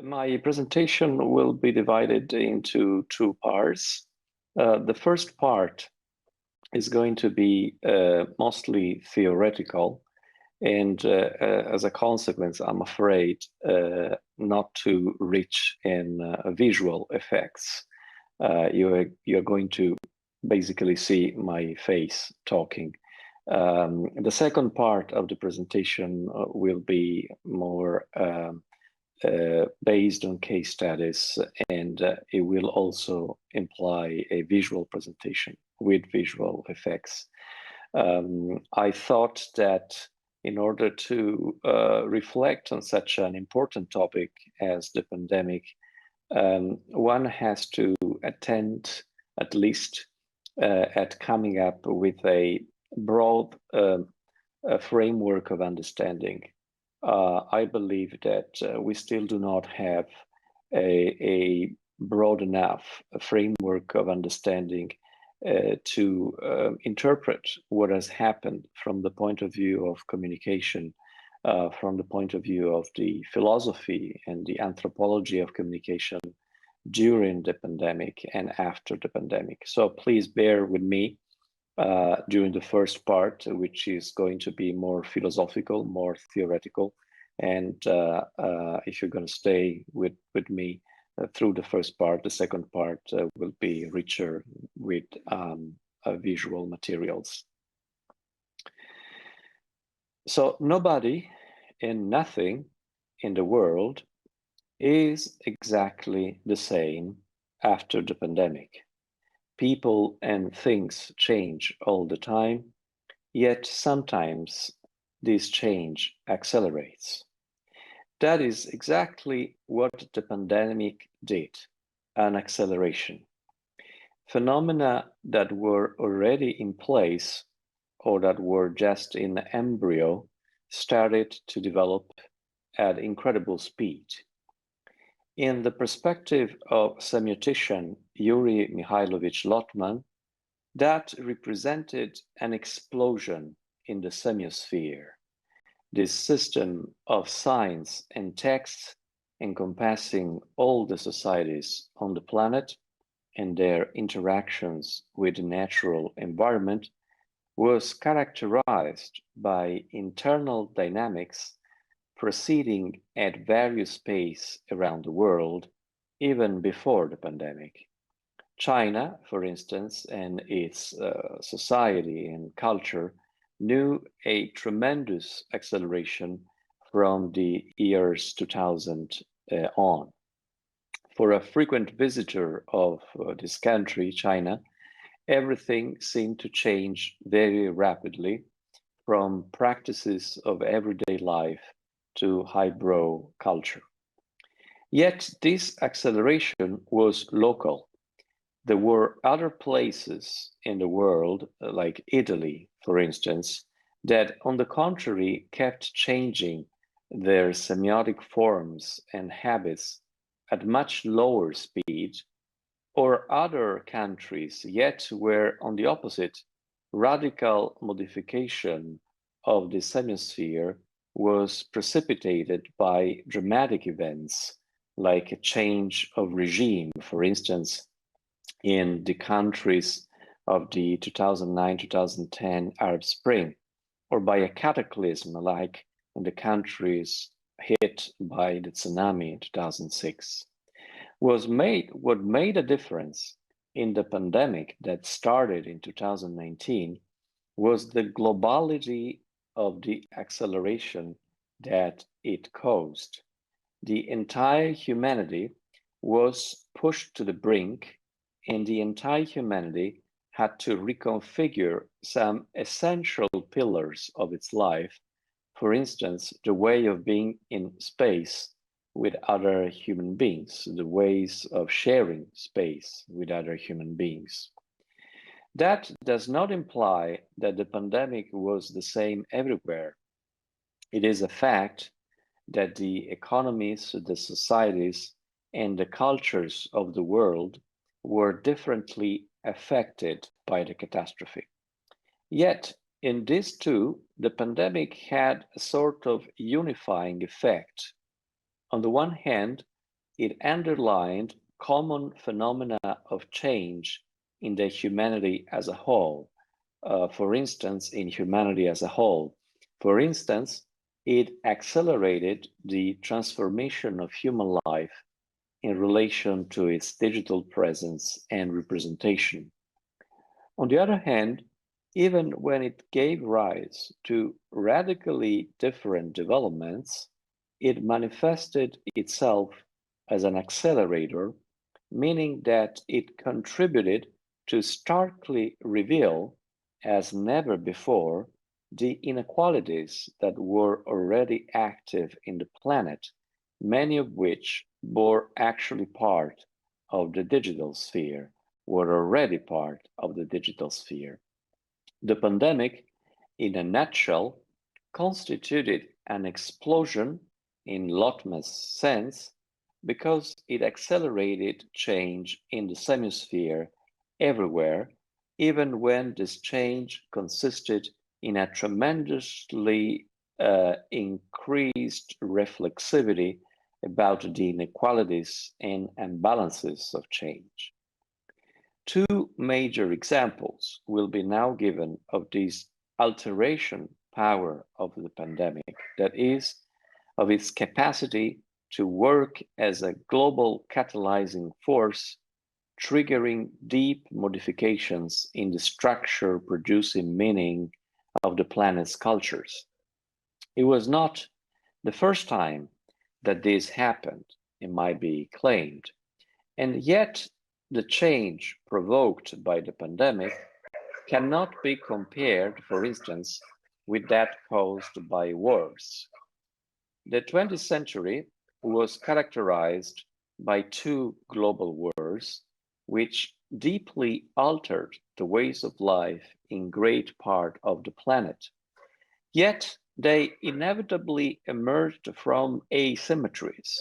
My presentation will be divided into two parts. The first part is going to be mostly theoretical, and as a consequence, I'm afraid not too rich in visual effects. You're going to basically see my face talking. The second part of the presentation will be more based on case studies, and it will also imply a visual presentation with visual effects. I thought that in order to reflect on such an important topic as the pandemic, one has to attend at least at coming up with a broad framework of understanding. I believe that we still do not have a broad enough framework of understanding to interpret what has happened from the point of view of communication, from the point of view of the philosophy and the anthropology of communication during the pandemic and after the pandemic. So please bear with me during the first part, which is going to be more philosophical, more theoretical. And if you're going to stay with me through the first part, the second part will be richer with visual materials. So nobody and nothing in the world is exactly the same after the pandemic. People and things change all the time, yet sometimes this change accelerates. That is exactly what the pandemic did, an acceleration. Phenomena that were already in place or that were just in embryo started to develop at incredible speed. In the perspective of semiotician Yuri Mikhailovich Lotman, that represented an explosion in the semiosphere. This system of science and texts encompassing all the societies on the planet and their interactions with the natural environment was characterized by internal dynamics proceeding at various pace around the world, even before the pandemic. China, for instance, and its society and culture knew a tremendous acceleration from the years 2000 on. For a frequent visitor of this country, China, everything seemed to change very rapidly, from practices of everyday life to highbrow culture. Yet this acceleration was local. There were other places in the world, like Italy, for instance, that on the contrary kept changing their semiotic forms and habits at much lower speed, or other countries yet where, on the opposite, radical modification of the semiosphere was precipitated by dramatic events like a change of regime, for instance, in the countries of the 2009-2010 Arab Spring, or by a cataclysm like in the countries hit by the tsunami in 2006. What made a difference in the pandemic that started in 2019 was the globality of the acceleration that it caused. The entire humanity was pushed to the brink, and the entire humanity had to reconfigure some essential pillars of its life, for instance, the way of being in space with other human beings, the ways of sharing space with other human beings. That does not imply that the pandemic was the same everywhere. It is a fact that the economies, the societies, and the cultures of the world were differently affected by the catastrophe. Yet, in this too, the pandemic had a sort of unifying effect. On the one hand, it underlined common phenomena of change in the humanity as a whole. For instance, in humanity as a whole. For instance, it accelerated the transformation of human life in relation to its digital presence and representation. On the other hand, even when it gave rise to radically different developments, it manifested itself as an accelerator, meaning that it contributed to starkly reveal, as never before, the inequalities that were already active in the planet, many of which were actually part of the digital sphere, were already part of the digital sphere. The pandemic, in a nutshell, constituted an explosion in Lotman's sense because it accelerated change in the semisphere everywhere, even when this change consisted in a tremendously increased reflexivity about the inequalities and imbalances of change. Two major examples will be now given of this alteration power of the pandemic, that is, of its capacity to work as a global catalyzing force, triggering deep modifications in the structure producing meaning of the planet's cultures. It was not the first time that this happened, it might be claimed, and yet the change provoked by the pandemic cannot be compared, for instance, with that caused by wars. The 20th century was characterized by two global wars, which deeply altered the ways of life in great part of the planet. Yet they inevitably emerged from asymmetries,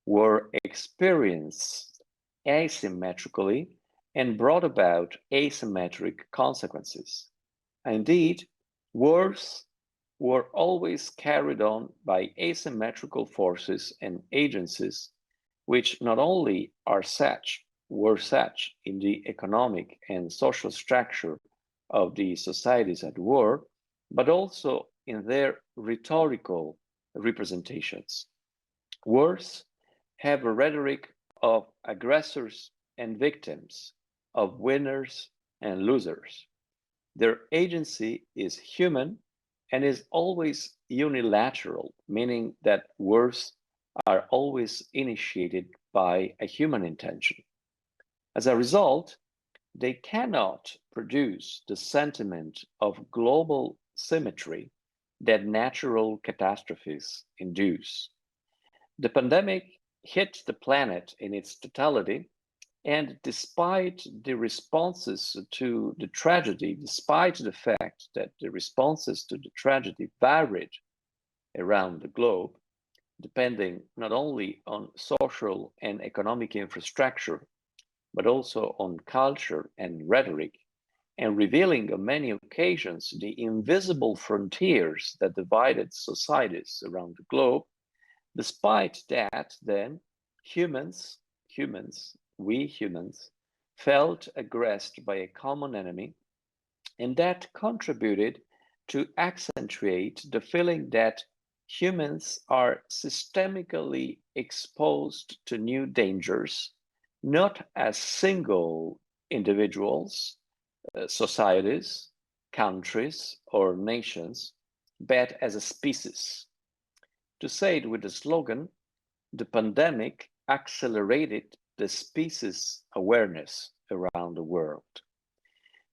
were experienced asymmetrically, and brought about asymmetric consequences. Indeed, wars were always carried on by asymmetrical forces and agencies, which not only were such in the economic and social structure of the societies at war, but also in their rhetorical representations. Wars have a rhetoric of aggressors and victims, of winners and losers. Their agency is human and is always unilateral, meaning that wars are always initiated by a human intention. As a result, they cannot produce the sentiment of global symmetry that natural catastrophes induce. The pandemic hit the planet in its totality, and despite the responses to the tragedy, despite the fact that the responses to the tragedy varied around the globe, depending not only on social and economic infrastructure, but also on culture and rhetoric, and revealing on many occasions the invisible frontiers that divided societies around the globe. Despite that, then, we humans, felt aggressed by a common enemy, and that contributed to accentuate the feeling that humans are systemically exposed to new dangers, not as single individuals, societies, countries, or nations, but as a species. To say it with the slogan, the pandemic accelerated the species awareness around the world.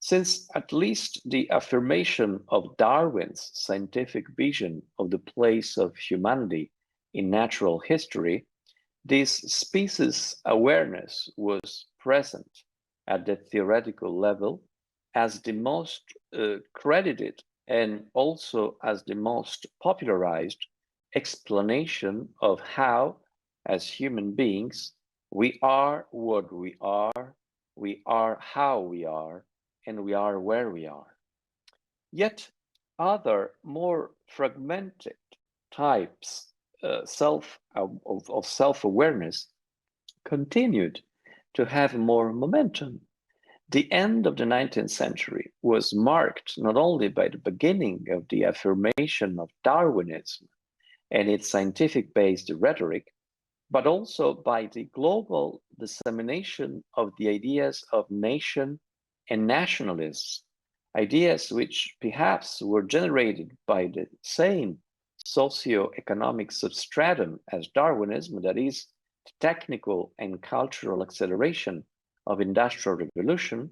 Since at least the affirmation of Darwin's scientific vision of the place of humanity in natural history, this species awareness was present at the theoretical level as the most credited and also as the most popularized explanation of how, as human beings, we are what we are how we are, and we are where we are. Yet other more fragmented types of self-awareness continued to have more momentum. The end of the 19th century was marked not only by the beginning of the affirmation of Darwinism and its scientific-based rhetoric, but also by the global dissemination of the ideas of nation and nationalists, ideas which perhaps were generated by the same socio-economic substratum as Darwinism, that is, the technical and cultural acceleration of industrial revolution,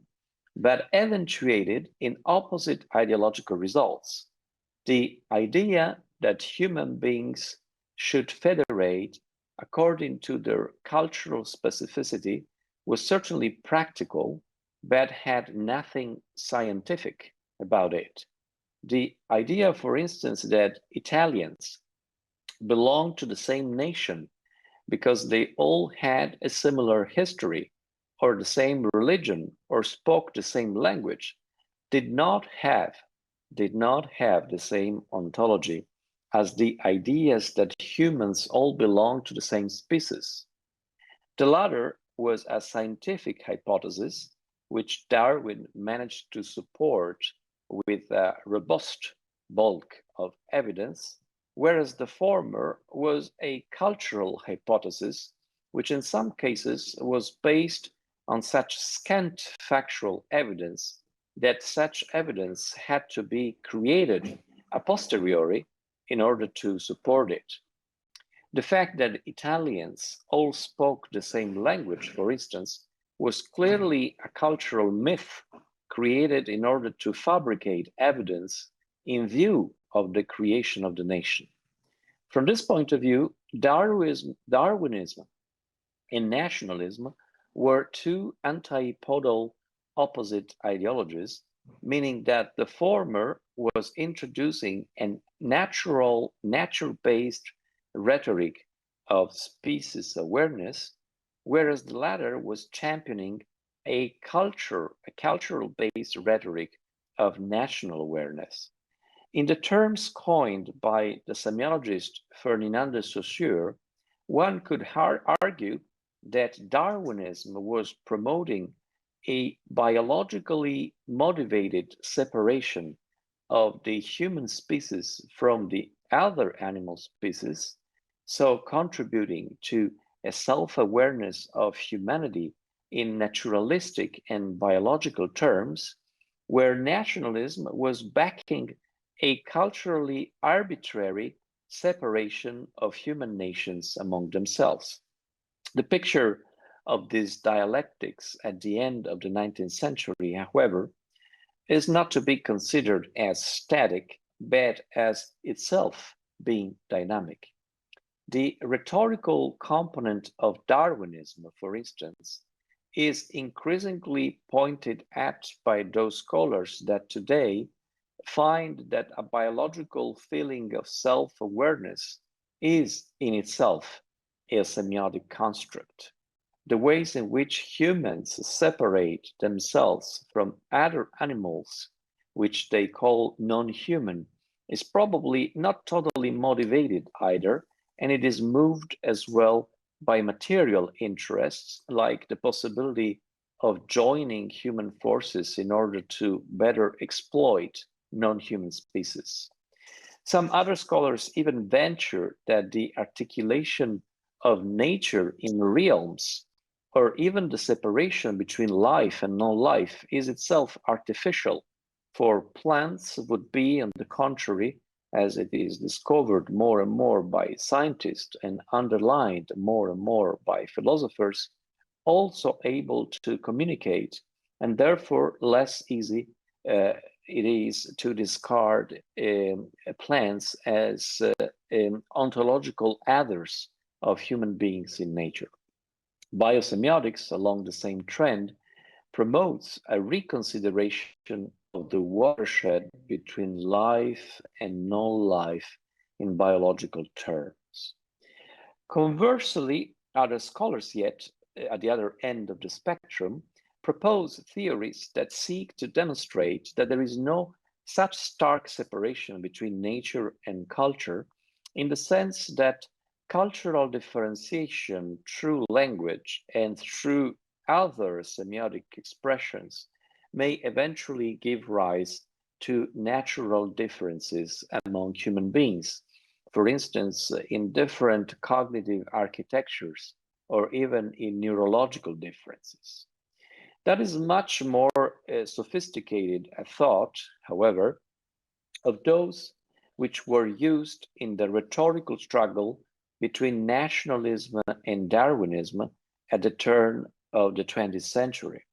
but eventuated in opposite ideological results. The idea that human beings should federate according to their cultural specificity was certainly practical, but had nothing scientific about it. The idea, for instance, that Italians belong to the same nation because they all had a similar history or the same religion or spoke the same language did not have the same ontology as the ideas that humans all belong to the same species. The latter was a scientific hypothesis which Darwin managed to support with a robust bulk of evidence, whereas the former was a cultural hypothesis which in some cases was based on such scant factual evidence that such evidence had to be created a posteriori in order to support it. The fact that Italians all spoke the same language, for instance, was clearly a cultural myth created in order to fabricate evidence in view of the creation of the nation. From this point of view, Darwinism and nationalism were two antipodal opposite ideologies, meaning that the former was introducing a nature-based rhetoric of species awareness, whereas the latter was championing a cultural-based rhetoric of national awareness. In the terms coined by the semiologist Ferdinand de Saussure, one could argue that Darwinism was promoting a biologically motivated separation of the human species from the other animal species, so contributing to a self-awareness of humanity in naturalistic and biological terms, where nationalism was backing a culturally arbitrary separation of human nations among themselves. The picture of these dialectics at the end of the 19th century, however, is not to be considered as static, but as itself being dynamic. The rhetorical component of Darwinism, for instance, is increasingly pointed at by those scholars that today find that a biological feeling of self-awareness is in itself a semiotic construct. The ways in which humans separate themselves from other animals, which they call non-human, is probably not totally motivated either, and it is moved as well by material interests, like the possibility of joining human forces in order to better exploit non-human species. Some other scholars even venture that the articulation of nature in realms, or even the separation between life and non-life, is itself artificial, for plants would be, on the contrary, as it is discovered more and more by scientists and underlined more and more by philosophers, also able to communicate, and therefore less easy it is to discard plants as ontological others of human beings in nature. Biosemiotics, along the same trend, promotes a reconsideration of the watershed between life and non-life in biological terms. Conversely, other scholars yet, at the other end of the spectrum, propose theories that seek to demonstrate that there is no such stark separation between nature and culture, in the sense that cultural differentiation through language and through other semiotic expressions may eventually give rise to natural differences among human beings, for instance, in different cognitive architectures or even in neurological differences. That is much more sophisticated a thought, however, of those which were used in the rhetorical struggle between nationalism and Darwinism at the turn of the 20th century.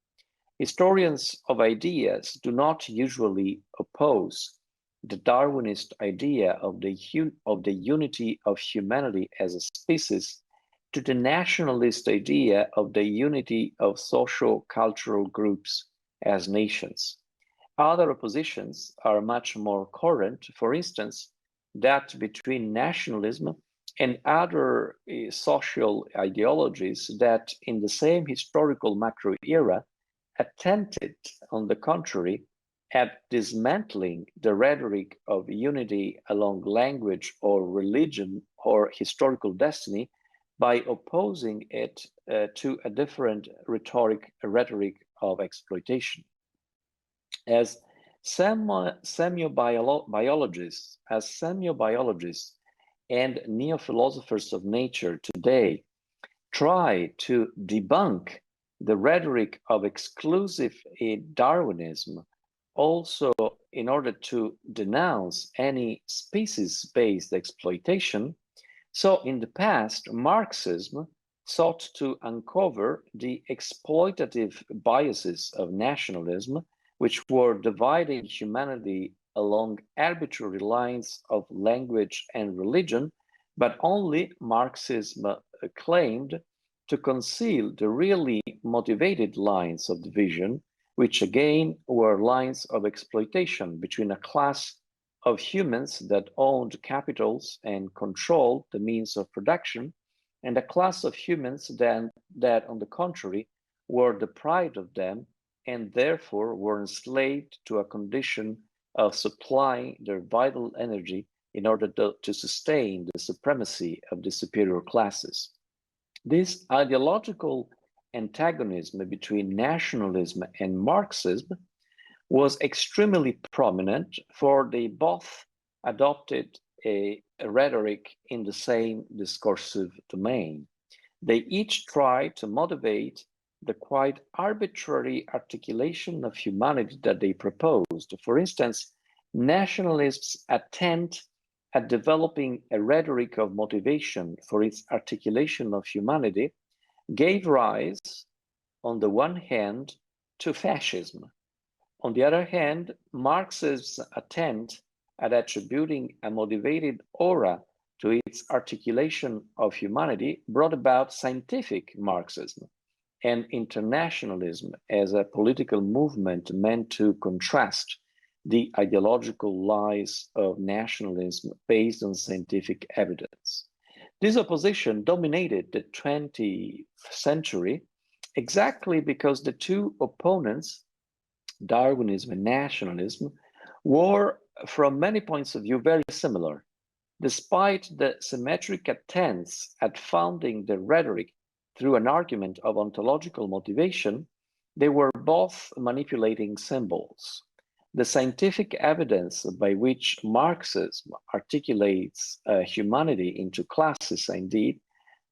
Historians of ideas do not usually oppose the Darwinist idea of the unity of humanity as a species to the nationalist idea of the unity of social cultural groups as nations. Other oppositions are much more current, for instance, that between nationalism and other social ideologies that in the same historical macro era attempted, on the contrary, at dismantling the rhetoric of unity along language or religion or historical destiny by opposing it to a different rhetoric of exploitation. As semiobiologists and neo-philosophers of nature today try to debunk the rhetoric of exclusive Darwinism, also in order to denounce any species-based exploitation. So in the past, Marxism sought to uncover the exploitative biases of nationalism, which were dividing humanity along arbitrary lines of language and religion, but only Marxism claimed to conceal the really motivated lines of division, which again were lines of exploitation between a class of humans that owned capitals and controlled the means of production, and a class of humans that, on the contrary, were deprived of them and therefore were enslaved to a condition of supplying their vital energy in order to sustain the supremacy of the superior classes. This ideological antagonism between nationalism and Marxism was extremely prominent, for they both adopted a rhetoric in the same discursive domain. They each tried to motivate the quite arbitrary articulation of humanity that they proposed. For instance, nationalists attempt at developing a rhetoric of motivation for its articulation of humanity gave rise, on the one hand, to fascism. On the other hand, Marx's attempt at attributing a motivated aura to its articulation of humanity brought about scientific Marxism and internationalism as a political movement meant to contrast the ideological lies of nationalism based on scientific evidence. This opposition dominated the 20th century exactly because the two opponents, Darwinism and nationalism, were, from many points of view, very similar. Despite the symmetric attempts at founding the rhetoric through an argument of ontological motivation, they were both manipulating symbols. The scientific evidence by which Marxism articulates humanity into classes, indeed,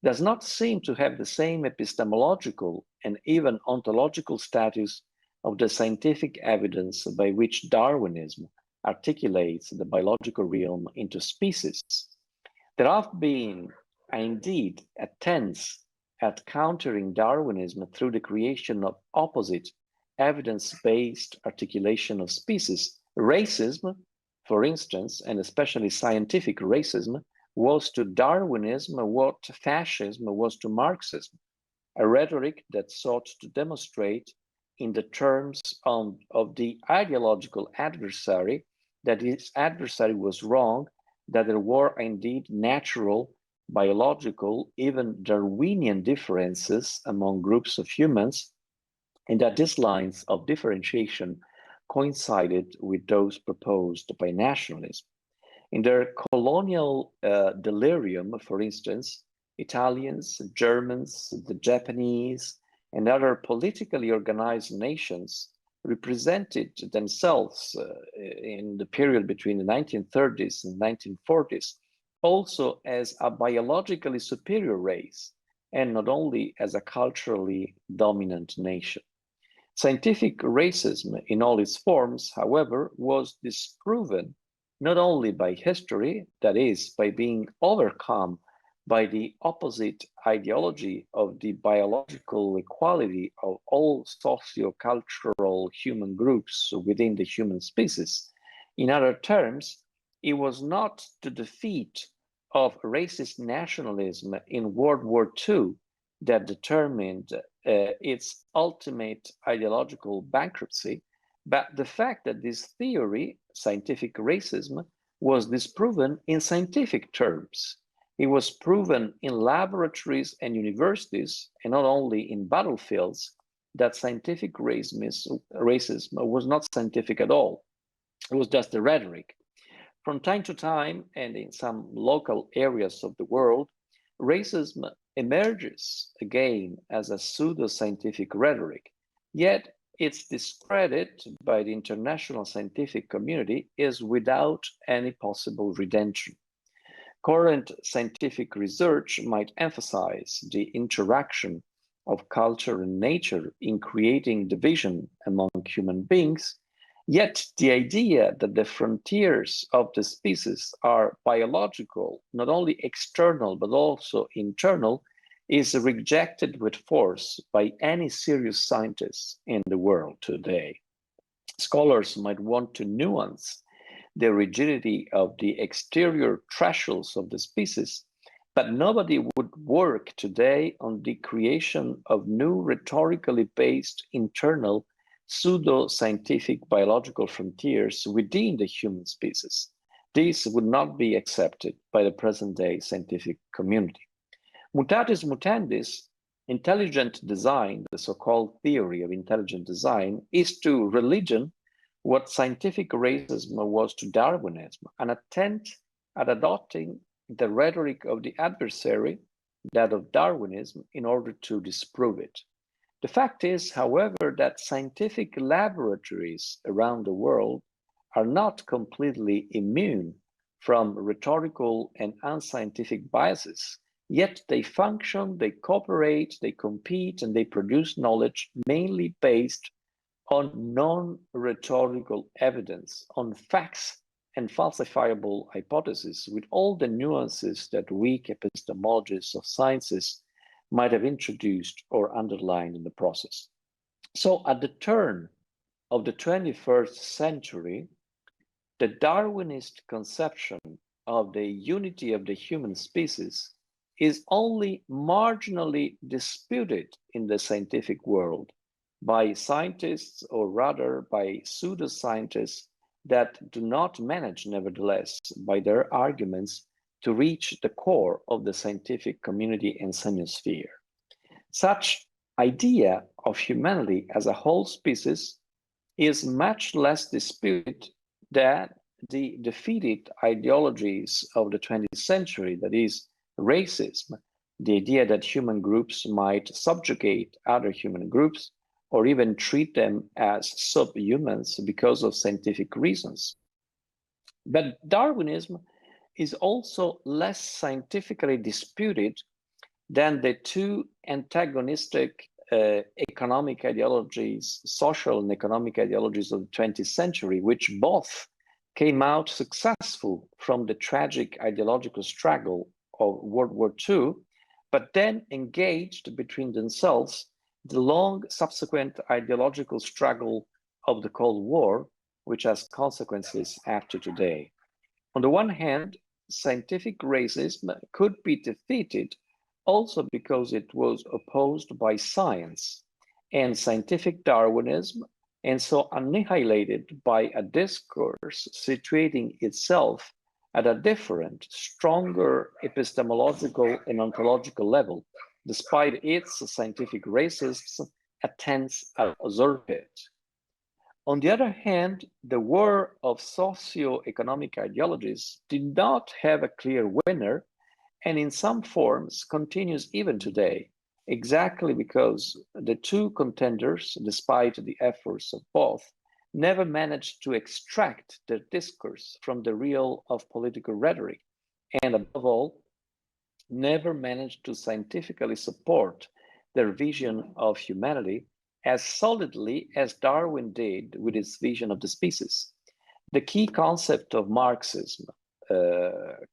does not seem to have the same epistemological and even ontological status of the scientific evidence by which Darwinism articulates the biological realm into species. There have been, indeed, attempts at countering Darwinism through the creation of opposite evidence-based articulation of species. Racism, for instance, and especially scientific racism, was to Darwinism what fascism was to Marxism, a rhetoric that sought to demonstrate in the terms of the ideological adversary that his adversary was wrong, that there were indeed natural, biological, even Darwinian differences among groups of humans, and that these lines of differentiation coincided with those proposed by nationalism. In their colonial delirium, for instance, Italians, Germans, the Japanese, and other politically organized nations represented themselves in the period between the 1930s and 1940s also as a biologically superior race, and not only as a culturally dominant nation. Scientific racism in all its forms, however, was disproven not only by history, that is, by being overcome by the opposite ideology of the biological equality of all sociocultural human groups within the human species. In other terms, it was not the defeat of racist nationalism in World War II that determined its ultimate ideological bankruptcy, but the fact that this theory, scientific racism, was disproven in scientific terms. It was proven in laboratories and universities, and not only in battlefields, that scientific racism was not scientific at all. It was just a rhetoric. From time to time, and in some local areas of the world, racism emerges again as a pseudo-scientific rhetoric, yet its discredit by the international scientific community is without any possible redemption. Current scientific research might emphasize the interaction of culture and nature in creating division among human beings, yet the idea that the frontiers of the species are biological, not only external but also internal, is rejected with force by any serious scientist in the world today. Scholars might want to nuance the rigidity of the exterior thresholds of the species, but nobody would work today on the creation of new rhetorically based internal pseudo-scientific biological frontiers within the human species. This would not be accepted by the present-day scientific community. Mutatis mutandis, intelligent design, the so-called theory of intelligent design, is to religion what scientific racism was to Darwinism, an attempt at adopting the rhetoric of the adversary, that of Darwinism, in order to disprove it. The fact is, however, that scientific laboratories around the world are not completely immune from rhetorical and unscientific biases, yet they function, they cooperate, they compete, and they produce knowledge mainly based on non-rhetorical evidence, on facts and falsifiable hypotheses, with all the nuances that weak epistemologists of sciences might have introduced or underlined in the process. So at the turn of the 21st century, the Darwinist conception of the unity of the human species is only marginally disputed in the scientific world by scientists, or rather by pseudoscientists that do not manage, nevertheless, by their arguments to reach the core of the scientific community and semiosphere. Such idea of humanity as a whole species is much less disputed than the defeated ideologies of the 20th century, that is, racism, the idea that human groups might subjugate other human groups, or even treat them as subhumans because of scientific reasons. But Darwinism is also less scientifically disputed than the two antagonistic economic ideologies, social and economic ideologies of the 20th century, which both came out successful from the tragic ideological struggle of World War II, but then engaged between themselves the long subsequent ideological struggle of the Cold War, which has consequences after today. On the one hand, scientific racism could be defeated also because it was opposed by science and scientific Darwinism, and so annihilated by a discourse situating itself at a different, stronger epistemological and ontological level, despite its scientific racist attempts at usurp it. On the other hand, the war of socio-economic ideologies did not have a clear winner, and in some forms continues even today, exactly because the two contenders, despite the efforts of both, never managed to extract their discourse from the real of political rhetoric, and above all, never managed to scientifically support their vision of humanity as solidly as Darwin did with his vision of the species. The key concept of Marxism,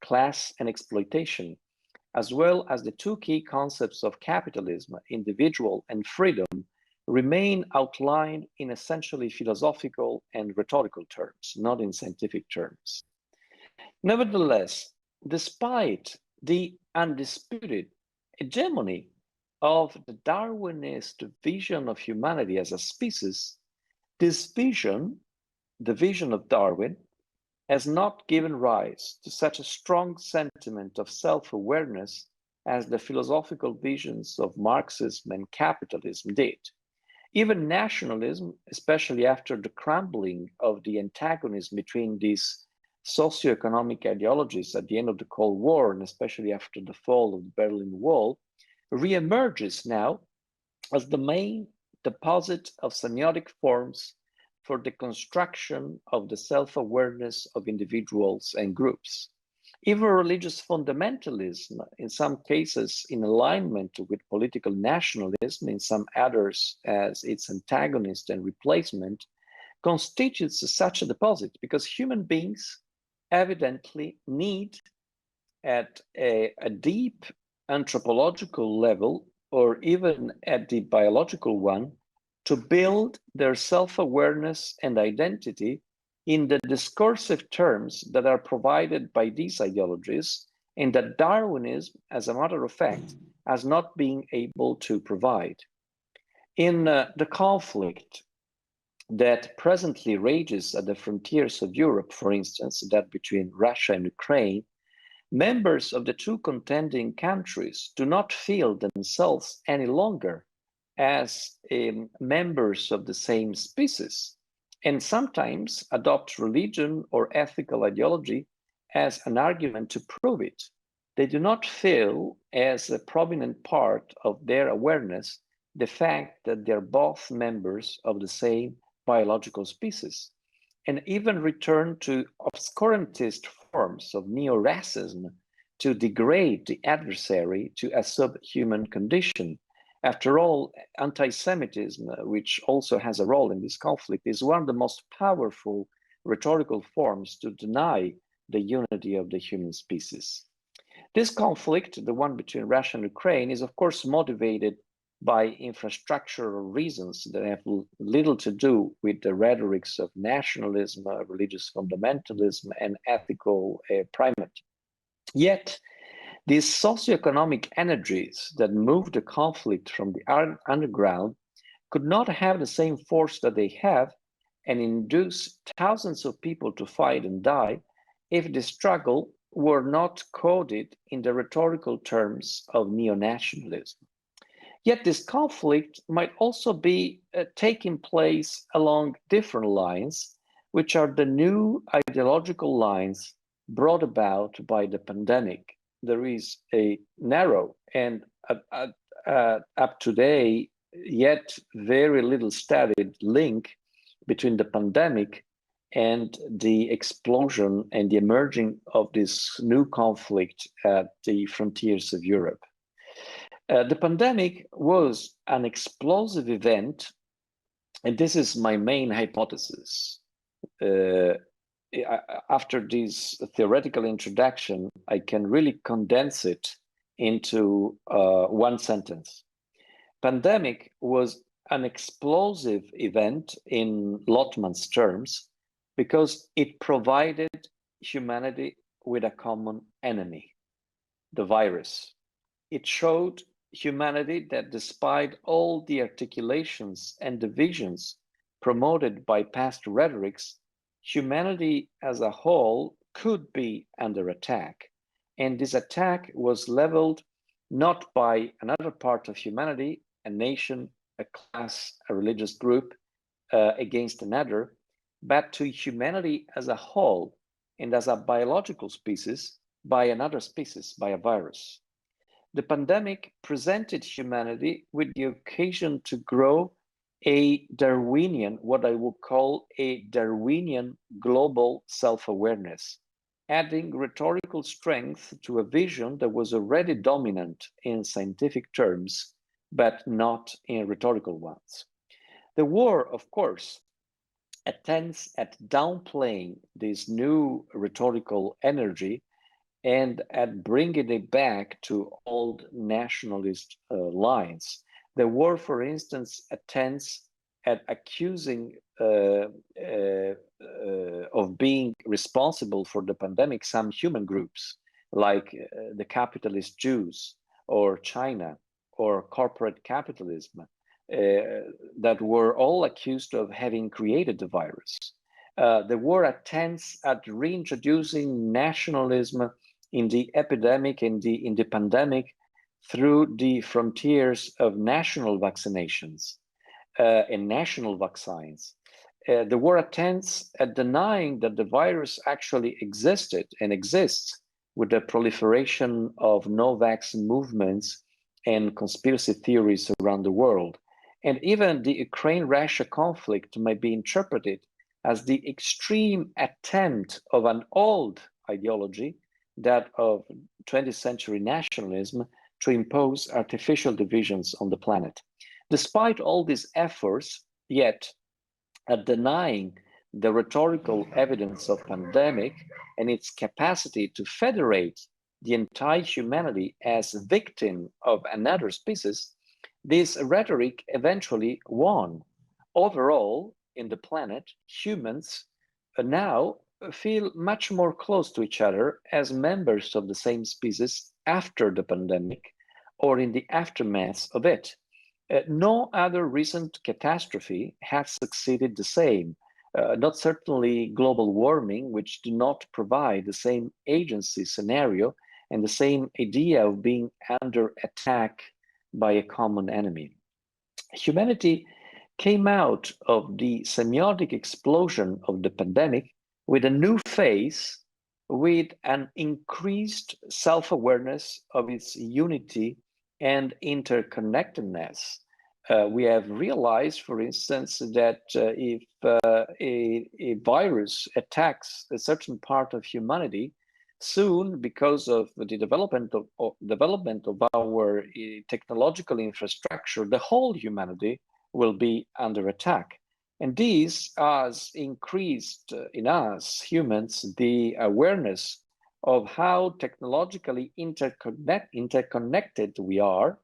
class and exploitation, as well as the two key concepts of capitalism, individual and freedom, remain outlined in essentially philosophical and rhetorical terms, not in scientific terms. Nevertheless, despite the undisputed hegemony of the Darwinist vision of humanity as a species, this vision, the vision of Darwin, has not given rise to such a strong sentiment of self-awareness as the philosophical visions of Marxism and capitalism did. Even nationalism, especially after the crumbling of the antagonism between these socioeconomic ideologies at the end of the Cold War, and especially after the fall of the Berlin Wall, reemerges now as the main deposit of semiotic forms for the construction of the self-awareness of individuals and groups. Even religious fundamentalism, in some cases in alignment with political nationalism, in some others as its antagonist and replacement, constitutes such a deposit because human beings evidently need at a deep anthropological level or even at the biological one to build their self-awareness and identity in the discursive terms that are provided by these ideologies and that Darwinism, as a matter of fact, has not been able to provide. In the conflict that presently rages at the frontiers of Europe, for instance, that between Russia and Ukraine, members of the two contending countries do not feel themselves any longer as members of the same species, and sometimes adopt religion or ethical ideology as an argument to prove it. They do not feel as a prominent part of their awareness the fact that they're both members of the same biological species, and even return to obscurantist forms of neo-racism to degrade the adversary to a subhuman condition. After all, anti-Semitism, which also has a role in this conflict, is one of the most powerful rhetorical forms to deny the unity of the human species. This conflict, the one between Russia and Ukraine, is of course motivated by infrastructural reasons that have little to do with the rhetorics of nationalism, religious fundamentalism, and ethical primate. Yet, these socioeconomic energies that move the conflict from the underground could not have the same force that they have and induce thousands of people to fight and die if the struggle were not coded in the rhetorical terms of neo-nationalism. Yet this conflict might also be taking place along different lines, which are the new ideological lines brought about by the pandemic. There is a narrow and up today yet very little studied link between the pandemic and the explosion and the emerging of this new conflict at the frontiers of Europe. The pandemic was an explosive event, and this is my main hypothesis. After this theoretical introduction, I can really condense it into one sentence. Pandemic was an explosive event in Lotman's terms because it provided humanity with a common enemy, the virus. It showed humanity that despite all the articulations and divisions promoted by past rhetorics, humanity as a whole could be under attack. And this attack was leveled not by another part of humanity, a nation, a class, a religious group, against another, but to humanity as a whole and as a biological species by another species, by a virus. The pandemic presented humanity with the occasion to grow a Darwinian, what I would call a Darwinian global self-awareness, adding rhetorical strength to a vision that was already dominant in scientific terms, but not in rhetorical ones. The war, of course, attempts at downplaying this new rhetorical energy and at bringing it back to old nationalist lines. The war, for instance, attempts at accusing of being responsible for the pandemic some human groups like the capitalist Jews or China or corporate capitalism that were all accused of having created the virus. The war attempts at reintroducing nationalism in the epidemic, in the pandemic, through the frontiers of national vaccinations and national vaccines. The war attempts at denying that the virus actually existed and exists with the proliferation of no-vax movements and conspiracy theories around the world. And even the Ukraine-Russia conflict may be interpreted as the extreme attempt of an old ideology, that of 20th century nationalism, to impose artificial divisions on the planet. Despite all these efforts, yet, at denying the rhetorical evidence of pandemic and its capacity to federate the entire humanity as a victim of another species, this rhetoric eventually won. Overall, in the planet, humans now feel much more close to each other as members of the same species after the pandemic or in the aftermath of it. No other recent catastrophe has succeeded the same. Not certainly global warming, which do not provide the same agency scenario and the same idea of being under attack by a common enemy. Humanity came out of the semiotic explosion of the pandemic with a new phase, with an increased self-awareness of its unity and interconnectedness. We have realized, for instance, that if a virus attacks a certain part of humanity, soon, because of the development of our technological infrastructure, the whole humanity will be under attack. And this has increased in us humans the awareness of how technologically interconnected we are,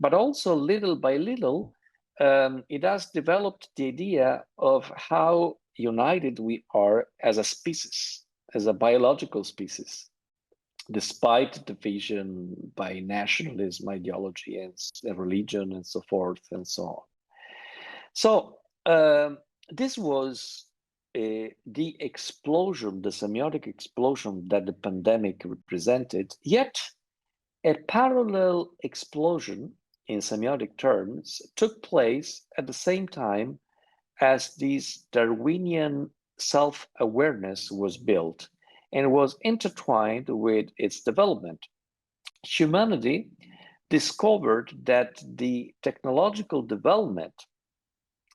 but also little by little, it has developed the idea of how united we are as a species, as a biological species, despite division by nationalism, ideology, and religion, and so forth, and so on. So this was the explosion, the semiotic explosion that the pandemic represented, yet a parallel explosion in semiotic terms took place at the same time as this Darwinian self-awareness was built and was intertwined with its development. Humanity discovered that the technological development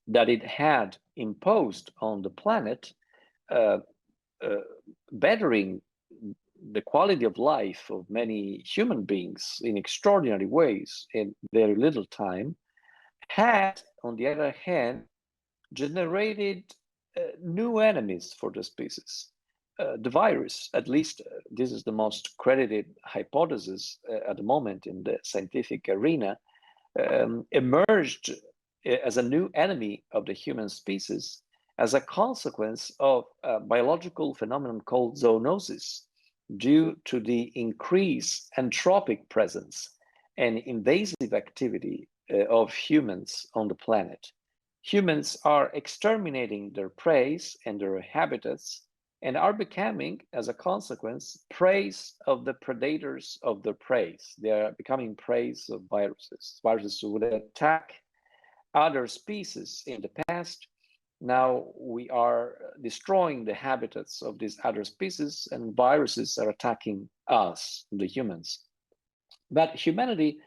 that it had imposed on the planet, bettering the quality of life of many human beings in extraordinary ways in very little time, had, on the other hand, generated new enemies for the species. The virus, at least this is the most credited hypothesis at the moment in the scientific arena, emerged as a new enemy of the human species as a consequence of a biological phenomenon called zoonosis, due to the increased anthropic presence and invasive activity of humans on the planet. Humans are exterminating their prey and their habitats and are becoming, as a consequence, prey of the predators of their prey. They are becoming prey of viruses. Viruses would attack other species in the past Now we are destroying the habitats of these other species, and viruses are attacking us, the humans. But humanity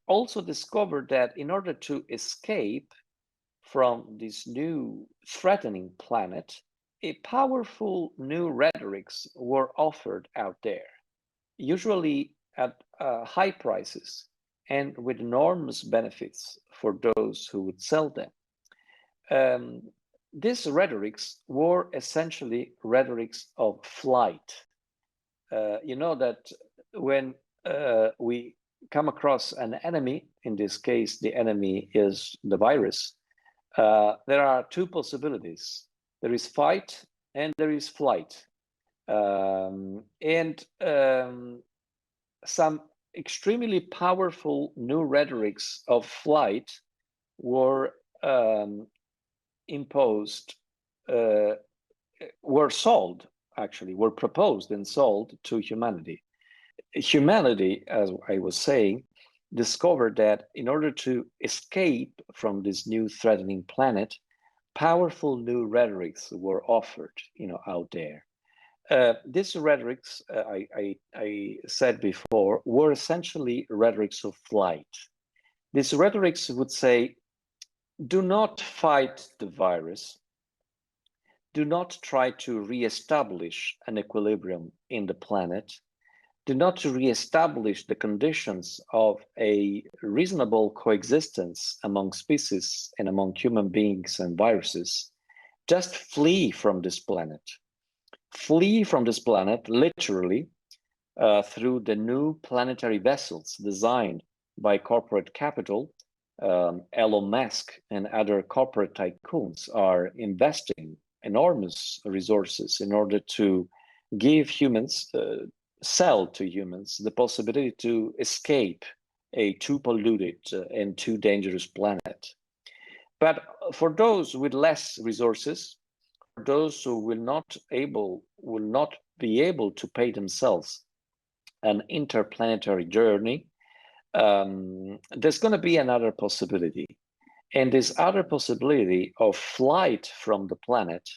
also discovered that in order to escape from this new threatening planet, a powerful new rhetorics were offered out there, usually at high prices and with enormous benefits for those who would sell them. Um, these rhetorics were essentially rhetorics of flight. You know that when we come across an enemy, in this case, the enemy is the virus, there are two possibilities. There is fight and there is flight. And some extremely powerful new rhetorics of flight were imposed, were sold, actually, were proposed and sold to humanity. Humanity, as I was saying, discovered that in order to escape from this new threatening planet, powerful new rhetorics were offered, out there. These rhetorics, I said before, were essentially rhetorics of flight. These rhetorics would say, do not fight the virus. Do not try to reestablish an equilibrium in the planet. Do not reestablish the conditions of a reasonable coexistence among species and among human beings and viruses. Just flee from this planet. Flee from this planet, literally, through the new planetary vessels designed by corporate capital. Elon Musk and other corporate tycoons are investing enormous resources in order to give humans, sell to humans, the possibility to escape a too polluted and too dangerous planet. But for those with less resources, for those who will not be able to pay themselves an interplanetary journey, there's going to be another possibility. And this other possibility of flight from the planet,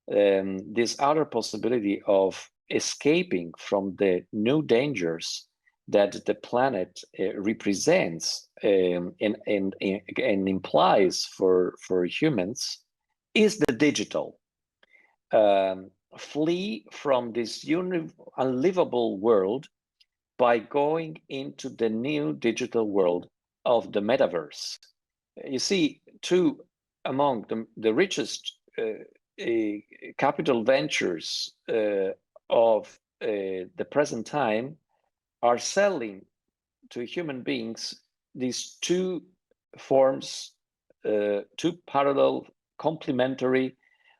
this other possibility of escaping from the new dangers that the planet represents and implies for humans, is the digital. Flee from this unlivable world by going into the new digital world of the metaverse. You see, two among the richest capital ventures of the present time are selling to human beings these two forms, two parallel complementary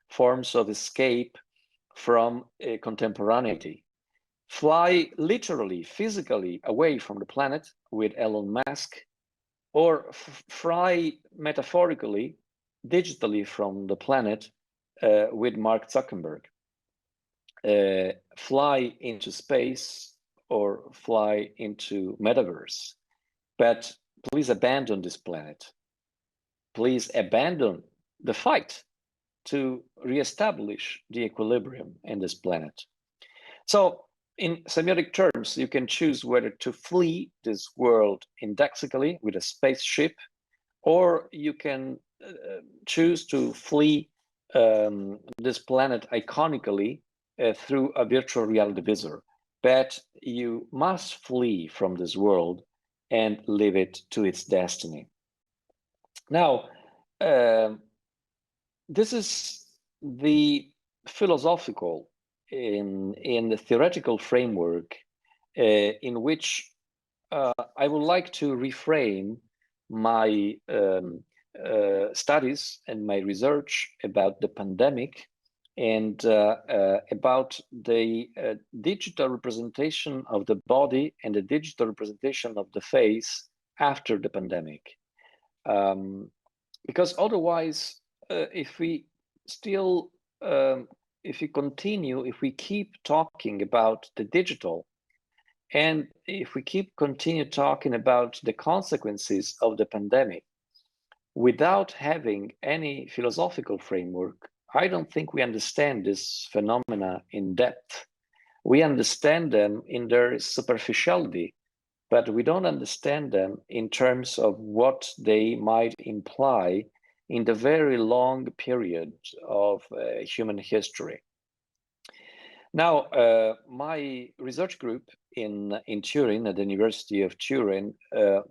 forms of escape from contemporaneity. Fly literally, physically away from the planet with Elon Musk, or fly metaphorically, digitally from the planet with Mark Zuckerberg. Fly into space or fly into metaverse. But please abandon this planet. Please abandon the fight to reestablish the equilibrium in this planet. So in semiotic terms, you can choose whether to flee this world indexically with a spaceship, or you can choose to flee this planet iconically through a virtual reality visor. But you must flee from this world and leave it to its destiny. Now, this is the philosophical in the theoretical framework in which I would like to reframe my studies and my research about the pandemic and about the digital representation of the body and the digital representation of the face after the pandemic. Because otherwise, if we still if we continue, if we keep talking about the digital, and if we continue talking about the consequences of the pandemic, Without having any philosophical framework, I don't think we understand this phenomena in depth. We understand them in their superficiality, but we don't understand them in terms of what they might imply in the very long period of human history. Now, my research group in Turin, at the University of Turin,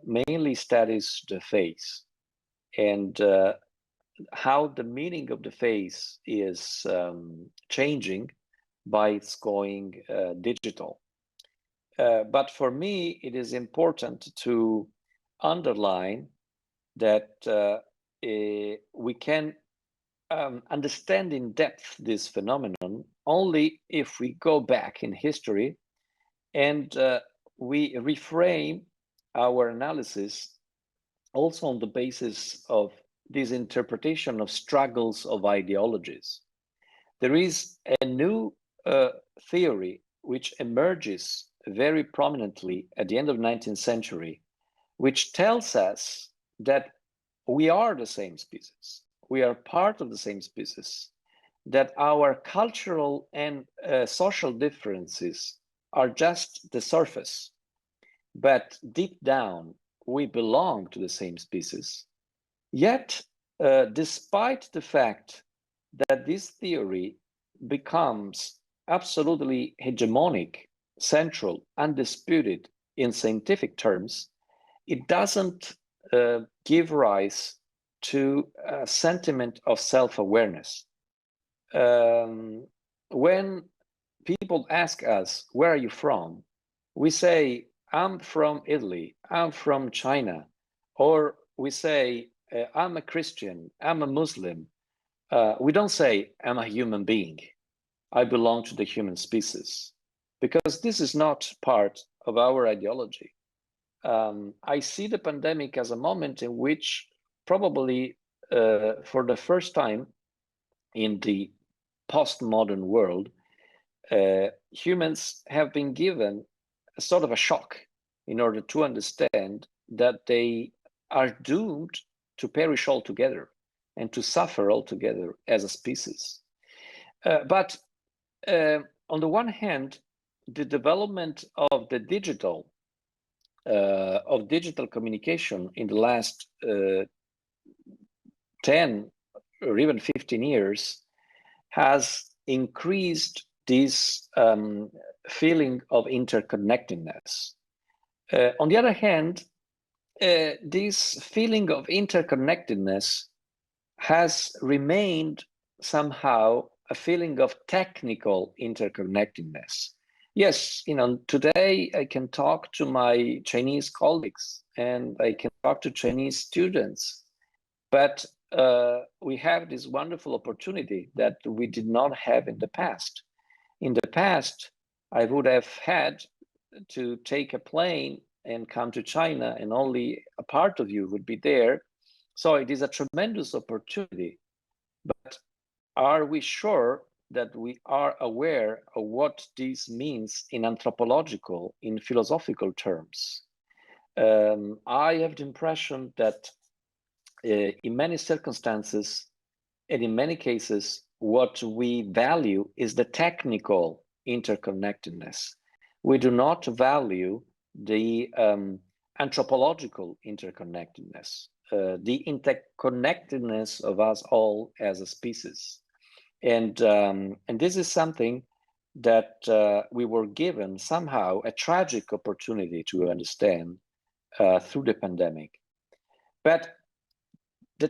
mainly studies the face and how the meaning of the face is changing by its going digital. But for me, it is important to underline that we can understand in depth this phenomenon only if we go back in history and we reframe our analysis also on the basis of this interpretation of struggles of ideologies. There is a new theory which emerges very prominently at the end of the 19th century, which tells us that we are the same species. We are part of the same species, that our cultural and social differences are just the surface, but deep down, we belong to the same species. Yet, despite the fact that this theory becomes absolutely hegemonic, central, undisputed in scientific terms, it doesn't give rise to a sentiment of self-awareness. When people ask us, where are you from? We say, I'm from Italy, I'm from China, or we say, I'm a Christian, I'm a Muslim. We don't say, I'm a human being, I belong to the human species, because this is not part of our ideology. I see the pandemic as a moment in which probably for the first time in the postmodern world, humans have been given a sort of a shock in order to understand that they are doomed to perish altogether and to suffer altogether as a species. But on the one hand, the development of the digital communication in the last 10 or even 15 years has increased this feeling of interconnectedness. On the other hand, this feeling of interconnectedness has remained somehow a feeling of technical interconnectedness. Yes, today I can talk to my Chinese colleagues and I can talk to Chinese students, but we have this wonderful opportunity that we did not have in the past. In the past, I would have had to take a plane and come to China, and only a part of you would be there. So it is a tremendous opportunity. But are we sure that we are aware of what this means in anthropological, in philosophical terms? I have the impression that in many circumstances and in many cases, what we value is the technical interconnectedness. We do not value the anthropological interconnectedness, the interconnectedness of us all as a species. And this is something that we were given somehow a tragic opportunity to understand through the pandemic. But the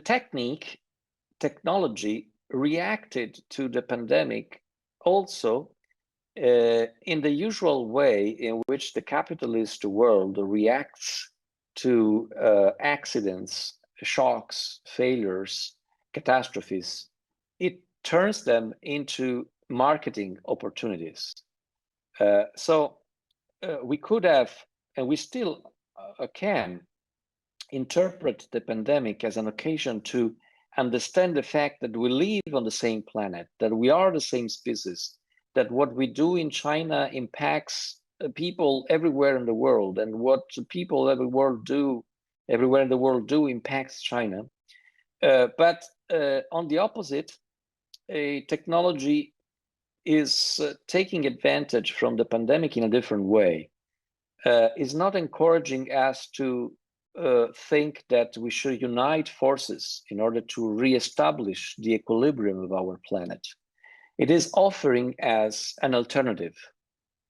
technology reacted to the pandemic also in the usual way in which the capitalist world reacts to accidents, shocks, failures, catastrophes. It turns them into marketing opportunities. So we could have, and we still can, interpret the pandemic as an occasion to understand the fact that we live on the same planet, that we are the same species, that what we do in China impacts people everywhere in the world, and what people everywhere in the world do impacts China. But on the opposite, a technology is taking advantage from the pandemic in a different way. Is not encouraging us to think that we should unite forces in order to reestablish the equilibrium of our planet. It is offering us an alternative.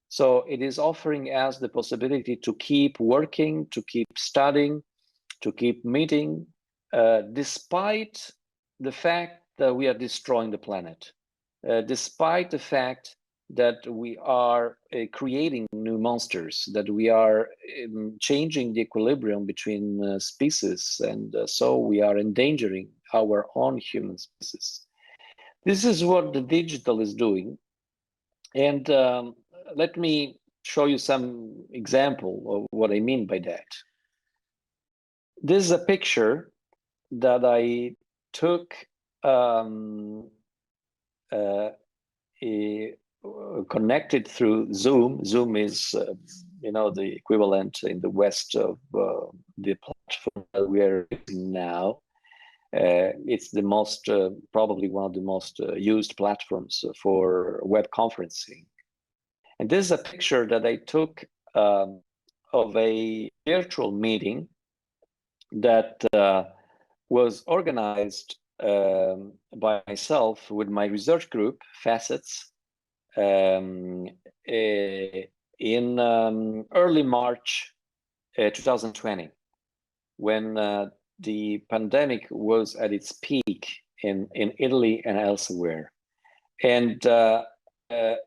So it is offering us the possibility to keep working, to keep studying, to keep meeting, despite the fact that we are destroying the planet, despite the fact that we are creating new monsters, that we are changing the equilibrium between species, and so we are endangering our own human species. This is what the digital is doing. And let me show you some example of what I mean by that. This is a picture that I took connected through Zoom. Zoom is, the equivalent in the West of the platform that we are using now. It's the most, probably one of the most used platforms for web conferencing. And this is a picture that I took of a virtual meeting that was organized by myself with my research group, Facets, in early March 2020, when the pandemic was at its peak in Italy and elsewhere. And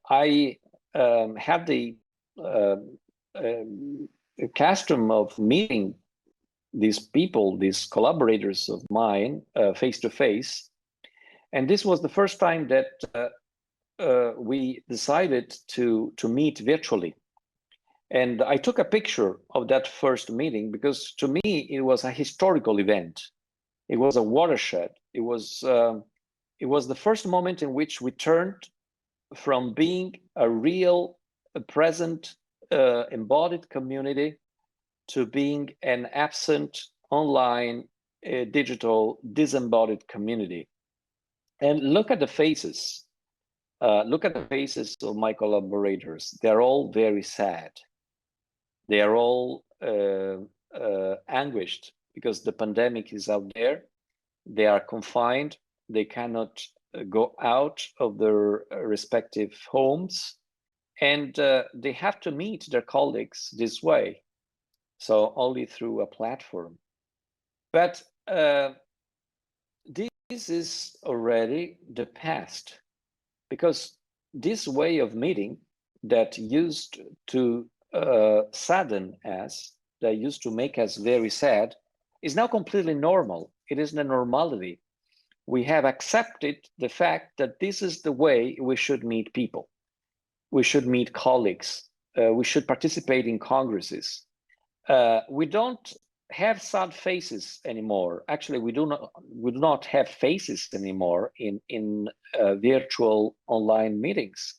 I had the custom of meeting these people, these collaborators of mine, face to face. And this was the first time that we decided to meet virtually. And I took a picture of that first meeting because to me, it was a historical event. It was a watershed. It was the first moment in which we turned from being a real, present, embodied community to being an absent, online, digital, disembodied community. And look at the faces. Look at the faces of my collaborators. They're all very sad. They are all anguished because the pandemic is out there. They are confined. They cannot go out of their respective homes. And they have to meet their colleagues this way. So only through a platform. But this is already the past, because this way of meeting that used to sadden us, that used to make us very sad, is now completely normal. It is the normality. We have accepted the fact that this is the way we should meet people. We should meet colleagues. We should participate in congresses. We don't have sad faces anymore. Actually, we do not have faces anymore in virtual online meetings.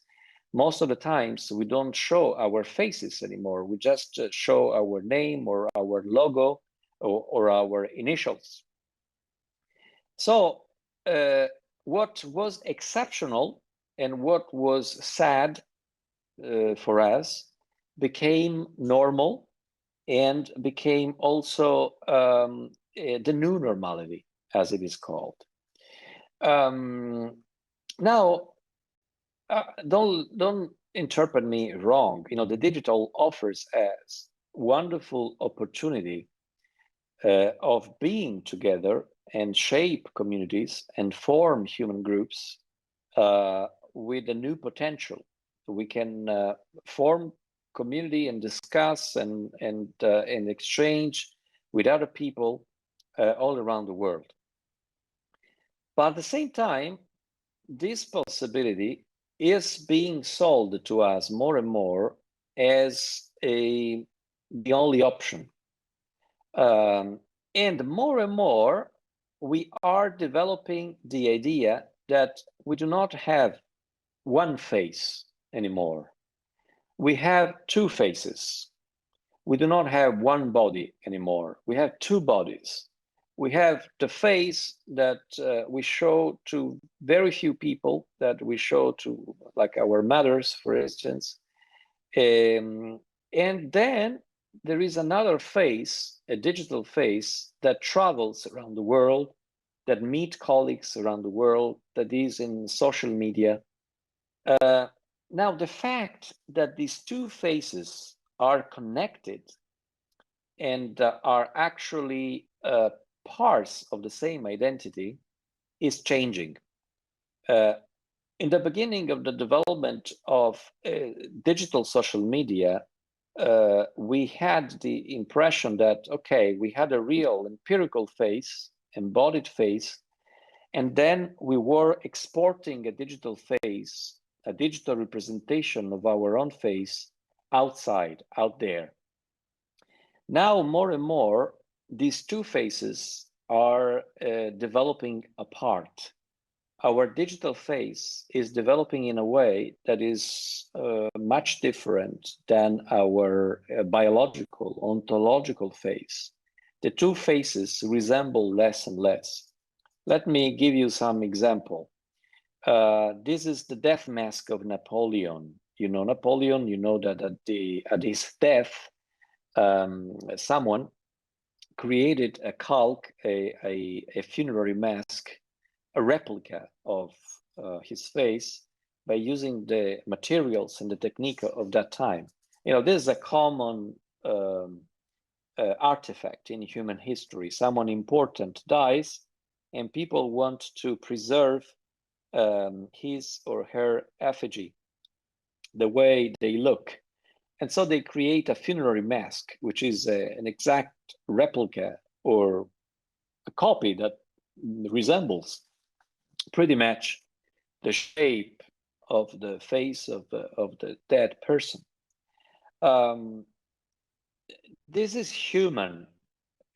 Most of the times, we don't show our faces anymore. We just show our name or our logo or our initials. So what was exceptional and what was sad for us became normal and became also the new normality, as it is called. Now, don't interpret me wrong. The digital offers us wonderful opportunity of being together and shape communities and form human groups with a new potential. We can form community and discuss and exchange with other people all around the world. But at the same time, this possibility is being sold to us more and more as the only option. And more, we are developing the idea that we do not have one face anymore. We have two faces. We do not have one body anymore. We have two bodies. we have the face that we show to very few people, that we show to, like, our mothers, for instance. And then there is another face, a digital face, that travels around the world, that meet colleagues around the world, that is in social media. Now, the fact that these two faces are connected and are actually parts of the same identity is changing. In the beginning of the development of digital social media, we had the impression that, okay, we had a real empirical face, embodied face, and then we were exporting a digital face, a digital representation of our own face outside, out there. Now, more and more, these two faces are developing apart. Our digital face is developing in a way that is much different than our biological, ontological face. The two faces resemble less and less. Let me give you some example. This is the death mask of Napoleon. You know Napoleon, you know that at his death, someone created a calque, a funerary mask, a replica of his face by using the materials and the technique of that time. You know, this is a common artifact in human history. Someone important dies, and people want to preserve his or her effigy, the way they look. And so they create a funerary mask, which is an exact replica or a copy that resembles pretty much the shape of the face of the dead person. This is human.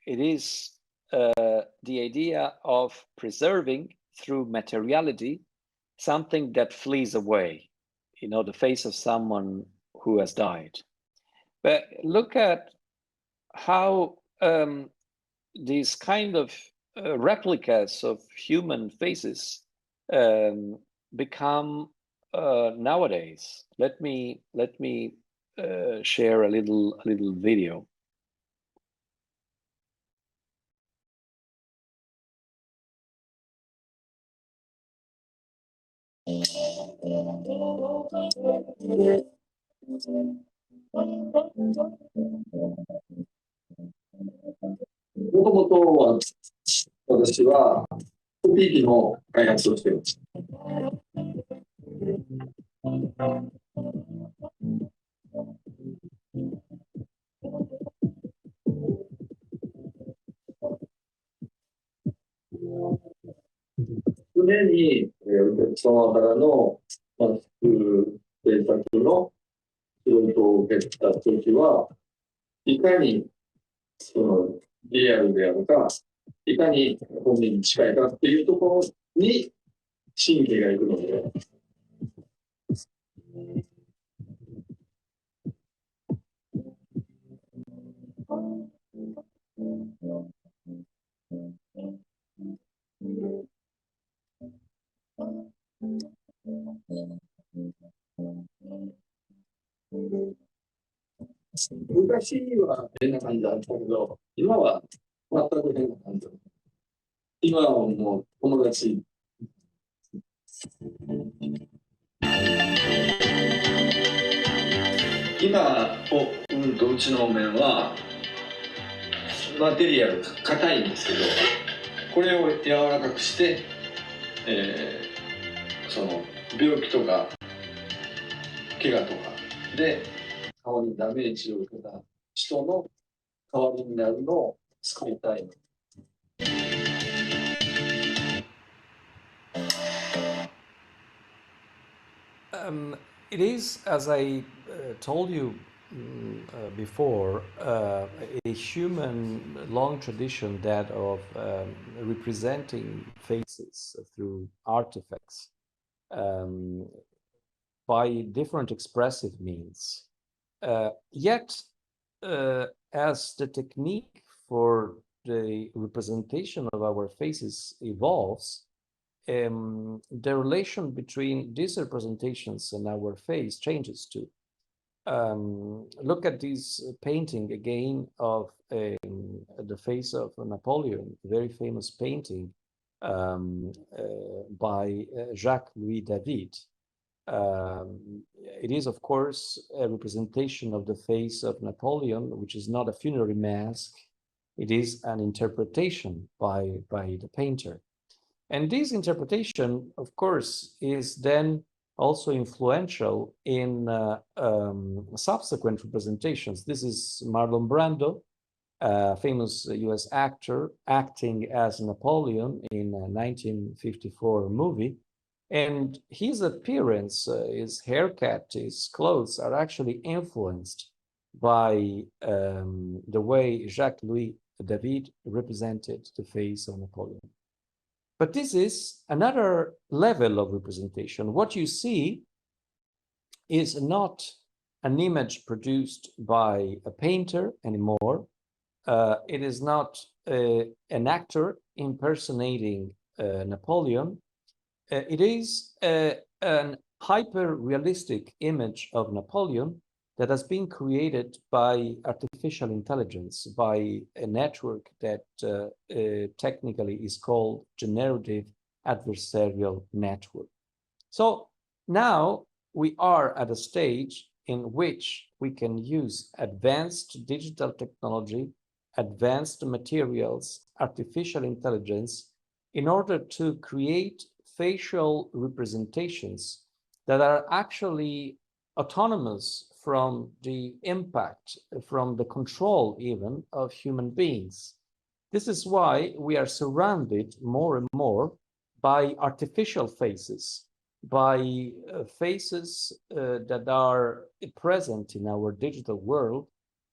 It is the idea of preserving through materiality something that flees away, you know, the face of someone who has died. But look at how these kind of replicas of human faces become nowadays. Let me share a little video.もともとは私はコピー機の開発をしていました。常にお客様からのマスク制作の仕事を受けたときは、いかにそのリアルであるか、いかに本人に近いかっていうところに神経がいくので。昔は変な感じだったけど、今は全く変な感じだ。今はもう友達。今うちの面はマテリアル硬いんですけど、これを柔らかくして、その病気とか怪我とかで顔にダメージを受けた人の代わりになるのを作りたい。It is, as I told you before, a human long tradition, that of representing faces through artifacts by different expressive means. Yet, as the technique for the representation of our faces evolves, the relation between these representations and our face changes too. Look at this painting again of the face of Napoleon, a very famous painting by Jacques-Louis David. It is, of course, a representation of the face of Napoleon, which is not a funerary mask. It is an interpretation by the painter. And this interpretation, of course, is then also influential in subsequent representations. This is Marlon Brando, a famous US actor, acting as Napoleon in a 1954 movie. And his appearance, his haircut, his clothes are actually influenced by the way Jacques-Louis David represented the face of Napoleon. But this is another level of representation. What you see is not an image produced by a painter anymore. It is not an actor impersonating Napoleon. It is an hyper-realistic image of Napoleon that has been created by artificial intelligence, by a network that technically is called generative adversarial network. So now we are at a stage in which we can use advanced digital technology, advanced materials, artificial intelligence, in order to create facial representations that are actually autonomous from the impact, from the control even of human beings. This is why we are surrounded more and more by artificial faces, by faces that are present in our digital world,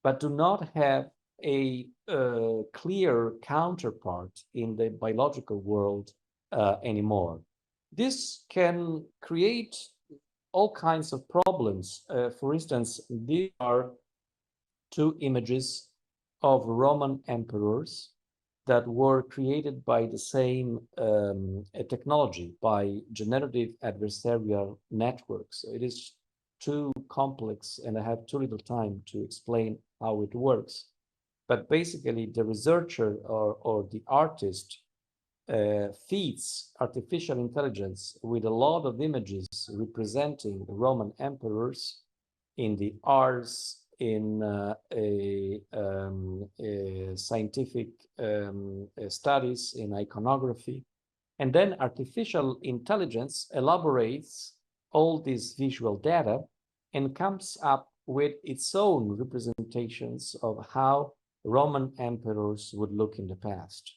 but do not have a clear counterpart in the biological world anymore. This can create all kinds of problems. For instance, these are two images of Roman emperors that were created by the same technology, by generative adversarial networks. It is too complex and I have too little time to explain how it works. But basically the researcher or the artist feeds artificial intelligence with a lot of images representing Roman emperors in the arts, in scientific studies, in iconography. And then artificial intelligence elaborates all this visual data and comes up with its own representations of how Roman emperors would look in the past.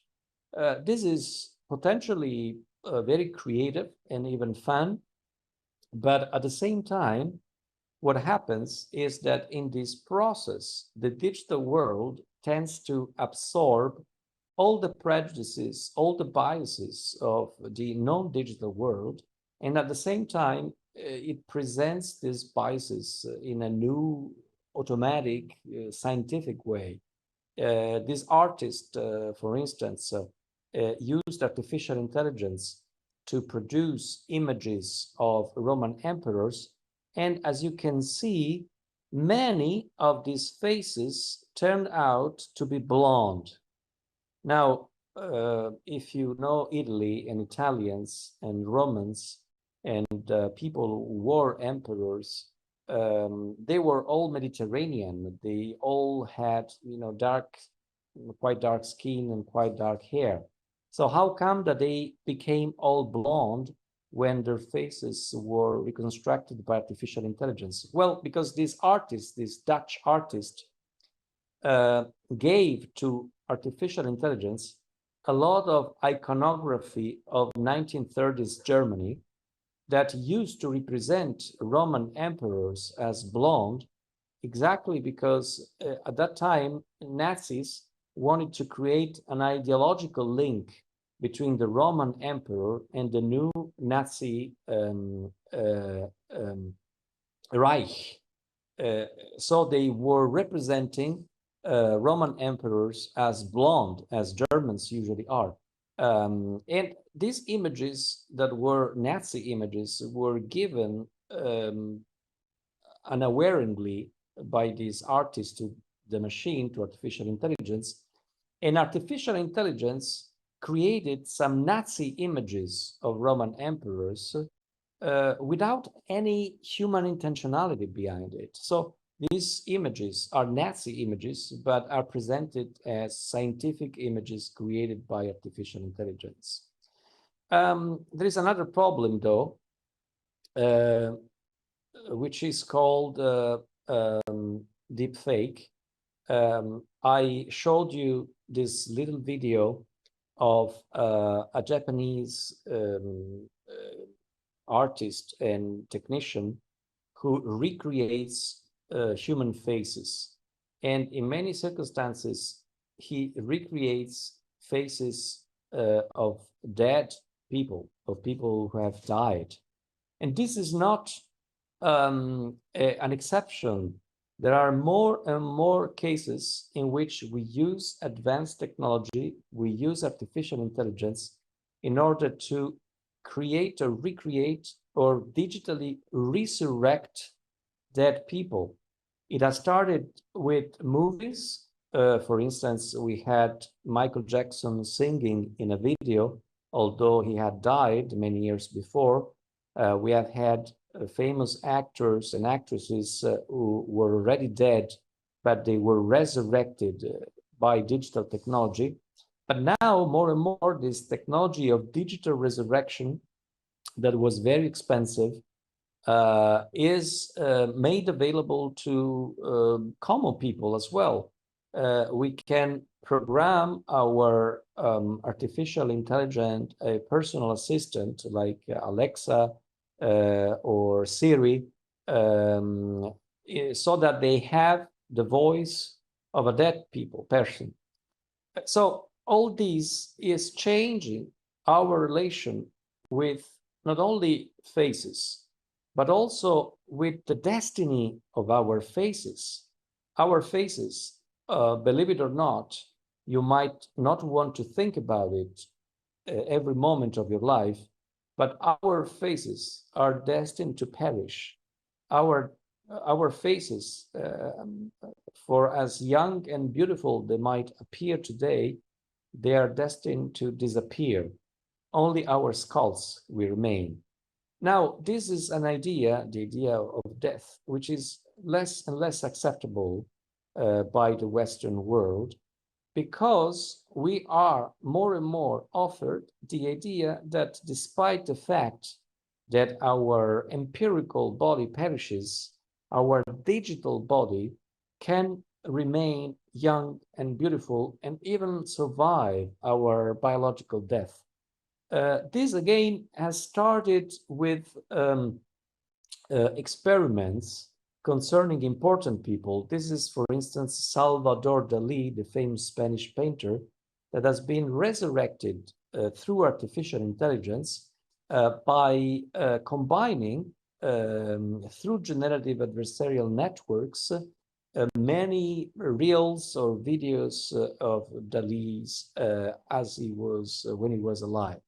This is potentially very creative and even fun, but at the same time, what happens is that in this process, the digital world tends to absorb all the prejudices, all the biases of the non-digital world, and at the same time, it presents these biases in a new, automatic, scientific way. This artist, for instance, used artificial intelligence to produce images of Roman emperors. And as you can see, many of these faces turned out to be blonde. Now, if you know Italy and Italians and Romans and people who were emperors, they were all Mediterranean. They all had, quite dark skin and quite dark hair. So how come that they became all blonde when their faces were reconstructed by artificial intelligence? Well, because this artist, this Dutch artist, gave to artificial intelligence a lot of iconography of 1930s Germany that used to represent Roman emperors as blonde, exactly because at that time, Nazis wanted to create an ideological link between the Roman emperor and the new Nazi Reich. So they were representing Roman emperors as blonde as Germans usually are. And these images that were Nazi images were given unawareingly by these artists to the machine, to artificial intelligence. And artificial intelligence created some Nazi images of Roman emperors without any human intentionality behind it. So these images are Nazi images, but are presented as scientific images created by artificial intelligence. There is another problem, though, which is called deep fake. I showed you this little video of a Japanese artist and technician who recreates human faces. And in many circumstances, he recreates faces of dead people, of people who have died. And this is not an exception. There are more and more cases in which we use advanced technology, we use artificial intelligence in order to create or recreate or digitally resurrect dead people. It has started with movies. For instance, we had Michael Jackson singing in a video, although he had died many years before. We have had famous actors and actresses who were already dead, but they were resurrected by digital technology. But now, more and more, this technology of digital resurrection that was very expensive is made available to common people as well. We can program our artificial intelligent personal assistant like Alexa or Siri so that they have the voice of a dead person. So all this is changing our relation with not only faces, but also with the destiny of our faces. Our faces, believe it or not, you might not want to think about it every moment of your life, but our faces are destined to perish. Our faces, for as young and beautiful they might appear today, they are destined to disappear. Only our skulls will remain. Now, this is an idea, the idea of death, which is less and less acceptable by the Western world, because we are more and more offered the idea that despite the fact that our empirical body perishes, our digital body can remain young and beautiful and even survive our biological death. This again has started with experiments concerning important people. This is, for instance, Salvador Dali, the famous Spanish painter, that has been resurrected through artificial intelligence by combining through generative adversarial networks many reels or videos of Dali's as he was when he was alive.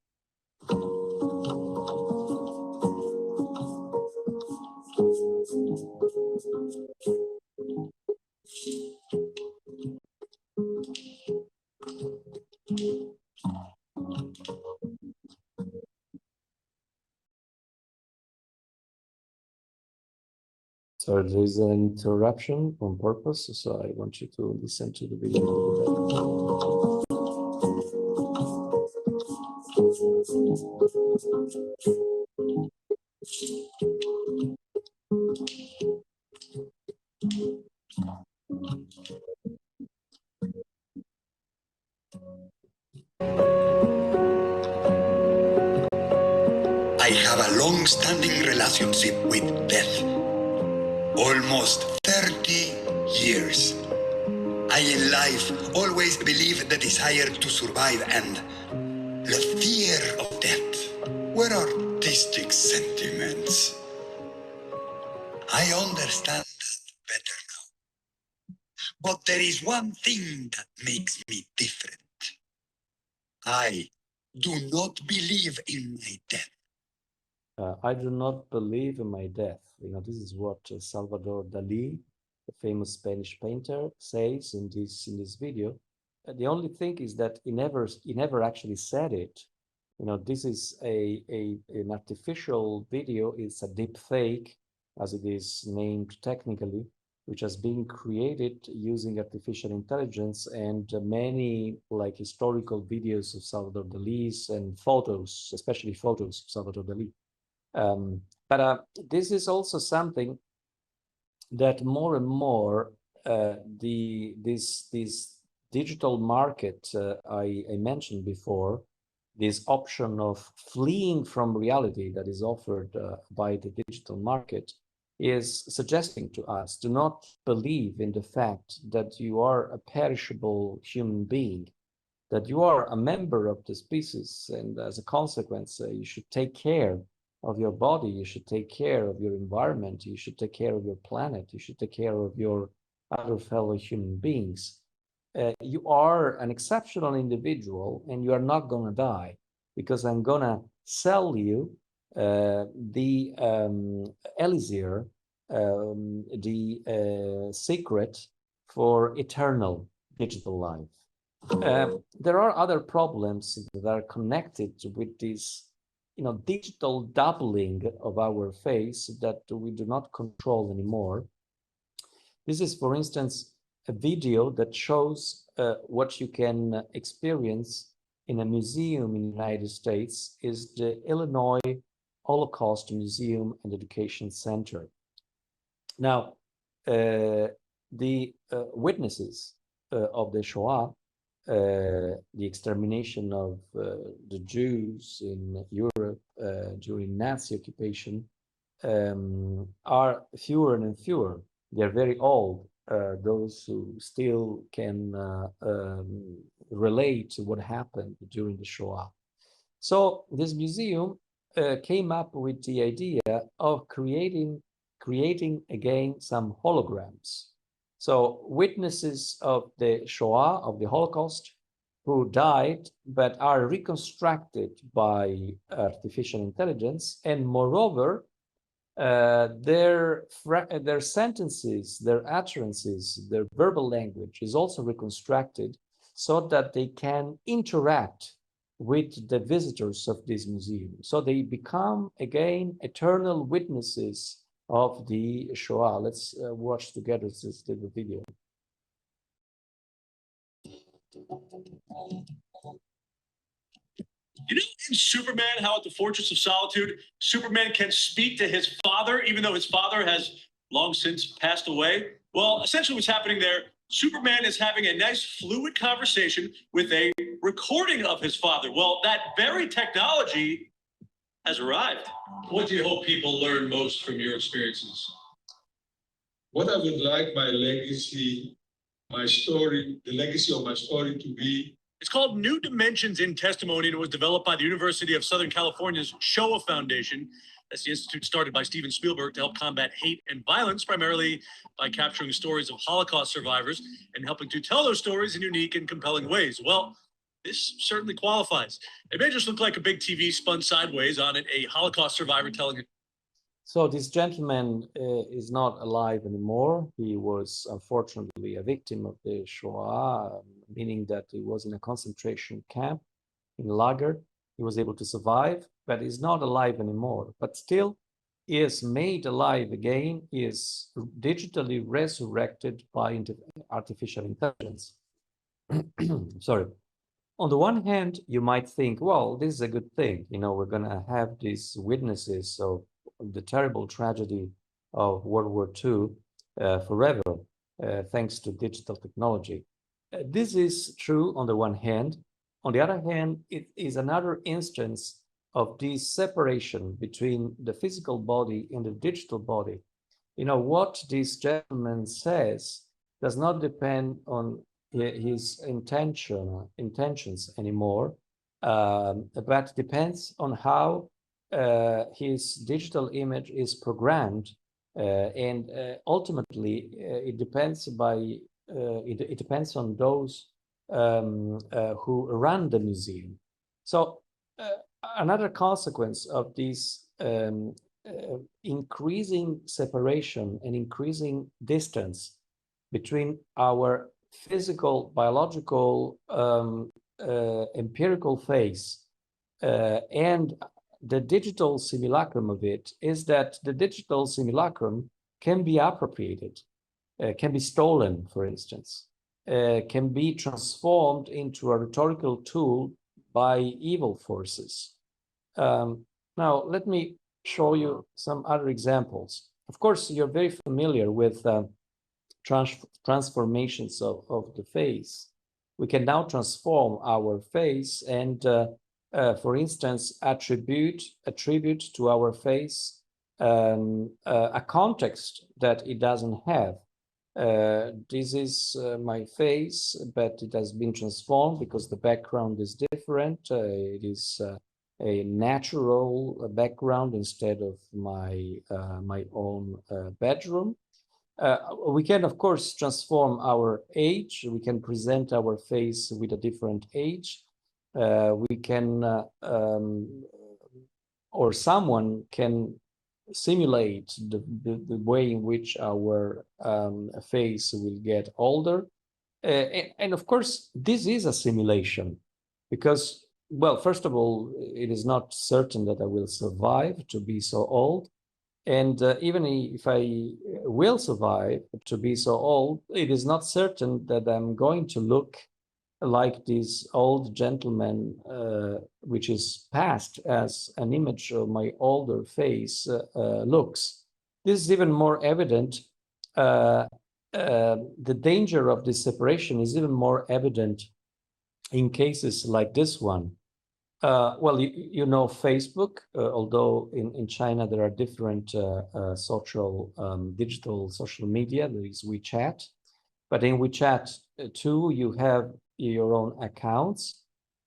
So there is an interruption on purpose, so I want you to listen to the video a little bit. I have a long-standing relationship with death. Almost 30 years. I in life always believed the desire to survive and the fear of death were artistic sentiments. I understand that better now. But there is one thing that makes me different. I do not believe in my death. I do not believe in my death. This is what Salvador Dali, the famous Spanish painter, says in this video. The only thing is that he never actually said it. This is an artificial video. It's a deep fake, as it is named technically, which has been created using artificial intelligence and many like historical videos of Salvador Dali's and photos, especially photos of Salvador Dali. But this is also something that more and more this digital market I mentioned before, this option of fleeing from reality that is offered by the digital market is suggesting to us, do not believe in the fact that you are a perishable human being, that you are a member of the species, and as a consequence, you should take care of your body, you should take care of your environment, you should take care of your planet, you should take care of your other fellow human beings. You are an exceptional individual and you are not going to die, because I'm going to sell you the elixir, the secret for eternal digital life. There are other problems that are connected with this digital doubling of our face that we do not control anymore. This is, for instance, a video that shows what you can experience in a museum in the United States. Is the Illinois Holocaust Museum and Education Center. Now, the witnesses of the Shoah, the extermination of the Jews in Europe during Nazi occupation, are fewer and fewer. They're very old, those who still can relate to what happened during the Shoah. So this museum came up with the idea of creating again some holograms. So witnesses of the Shoah, of the Holocaust, who died but are reconstructed by artificial intelligence, and moreover, their sentences, their utterances, their verbal language is also reconstructed so that they can interact with the visitors of this museum. So they become again eternal witnesses of the Shoah. Let's watch together this little video. You know, in Superman, how at the Fortress of Solitude, Superman can speak to his father, even though his father has long since passed away? Well, essentially what's happening there, Superman is having a nice fluid conversation with a recording of his father. Well, that very technology has arrived. What do you hope people learn most from your experiences? What I would like my legacy, my story, the legacy of my story to be. It's called New Dimensions in Testimony, and it was developed by the University of Southern California's Shoah Foundation. That's the institute started by Steven Spielberg to help combat hate and violence, primarily by capturing stories of Holocaust survivors and helping to tell those stories in unique and compelling ways. Well, this certainly qualifies. It may just look like a big TV spun sideways on it, a Holocaust survivor telling it. So this gentleman is not alive anymore. He was unfortunately a victim of the Shoah, meaning that he was in a concentration camp in Lager. He was able to survive, but he's not alive anymore. But still, he is made alive again. He is digitally resurrected by artificial intelligence. Sorry. On the one hand, you might think, well, this is a good thing. We're going to have these witnesses of the terrible tragedy of World War II forever, thanks to digital technology. This is true on the one hand. On the other hand, it is another instance of this separation between the physical body and the digital body. What this gentleman says does not depend on his intentions anymore, but depends on how his digital image is programmed, and ultimately it depends by it depends on those who run the museum. So another consequence of this increasing separation and increasing distance between our physical, biological, empirical face and the digital simulacrum of it is that the digital simulacrum can be appropriated, can be stolen, for instance, can be transformed into a rhetorical tool by evil forces. Now, let me show you some other examples. Of course, you're very familiar with transformations of the face. We can now transform our face and, for instance, attribute to our face a context that it doesn't have. This is my face, but it has been transformed because the background is different. It is a natural background instead of my my own bedroom. We can, of course, transform our age. We can present our face with a different age. We can, or someone can simulate the way in which our face will get older. And of course, this is a simulation because, well, first of all, it is not certain that I will survive to be so old. And even if I will survive to be so old, it is not certain that I'm going to look like this old gentleman, which is passed as an image of my older face looks. This is even more evident. The danger of this separation is even more evident in cases like this one. Well, you know Facebook, although in China there are different digital social media. There is WeChat, but in WeChat too, you have your own accounts.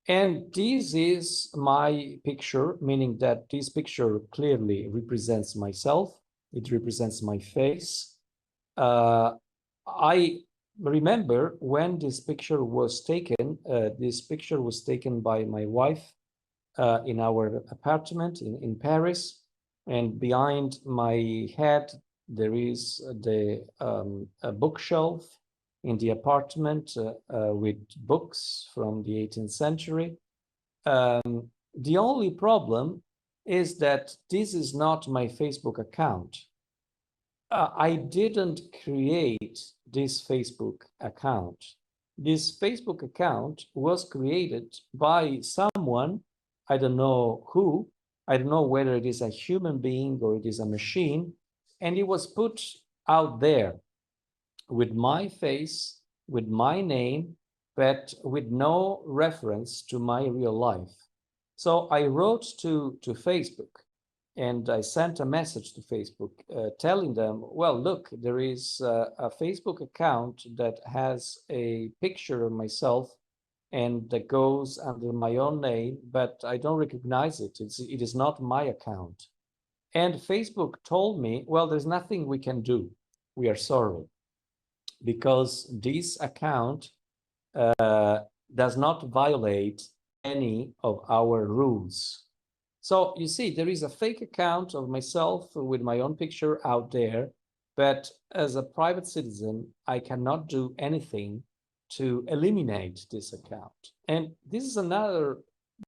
And this is my picture, meaning that this picture clearly represents myself. It represents my face. I remember when this picture was taken. This picture was taken by my wife in our apartment in Paris, and behind my head there is a bookshelf in the apartment with books from the 18th century. The only problem is that this is not my Facebook account. I didn't create this Facebook account. This Facebook account was created by someone, I don't know who, I don't know whether it is a human being or it is a machine, and it was put out there with my face, with my name, but with no reference to my real life. So I wrote to Facebook and I sent a message to Facebook telling them, well, look, there is a Facebook account that has a picture of myself and that goes under my own name, but I don't recognize it. It is not my account. And Facebook told me, well, there's nothing we can do. We are sorry, because this account does not violate any of our rules. So you see, there is a fake account of myself with my own picture out there, but as a private citizen, I cannot do anything to eliminate this account. And this is another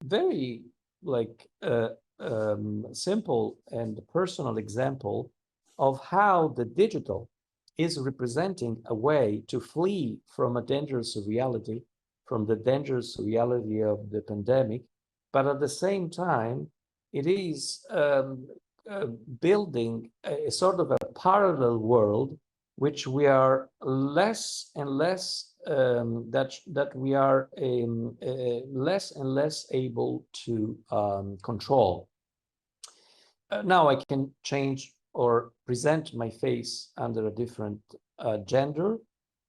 very simple and personal example of how the digital is representing a way to flee from a dangerous reality, from the dangerous reality of the pandemic, but at the same time, it is building a sort of a parallel world, which we are less and less that we are less and less able to control. Now I can change or present my face under a different gender.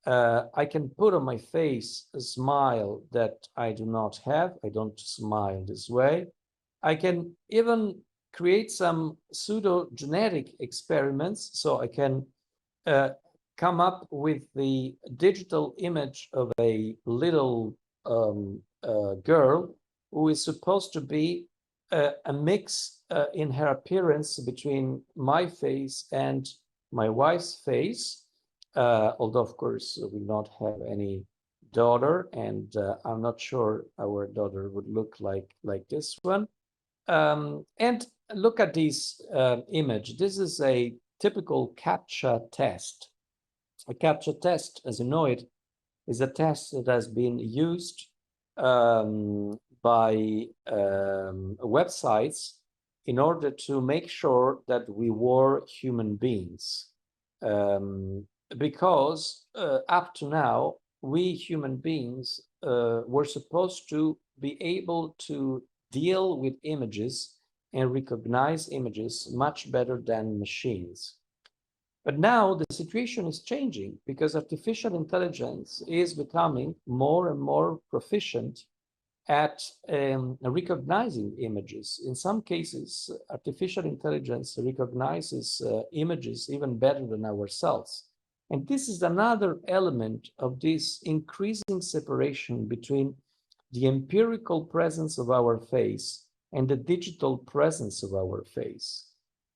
I can put on my face a smile that I do not have. I don't smile this way. I can even create some pseudo-genetic experiments, so I can come up with the digital image of a little girl who is supposed to be a mix in her appearance between my face and my wife's face, although of course we not have any daughter, and I'm not sure our daughter would look like this one. And look at this image. This is a typical CAPTCHA test. A CAPTCHA test, as you know it, is a test that has been used by websites in order to make sure that we were human beings. Because up to now, we human beings were supposed to be able to deal with images and recognize images much better than machines. But now the situation is changing because artificial intelligence is becoming more and more proficient at recognizing images. In some cases, artificial intelligence recognizes images even better than ourselves. And this is another element of this increasing separation between the empirical presence of our face and the digital presence of our face.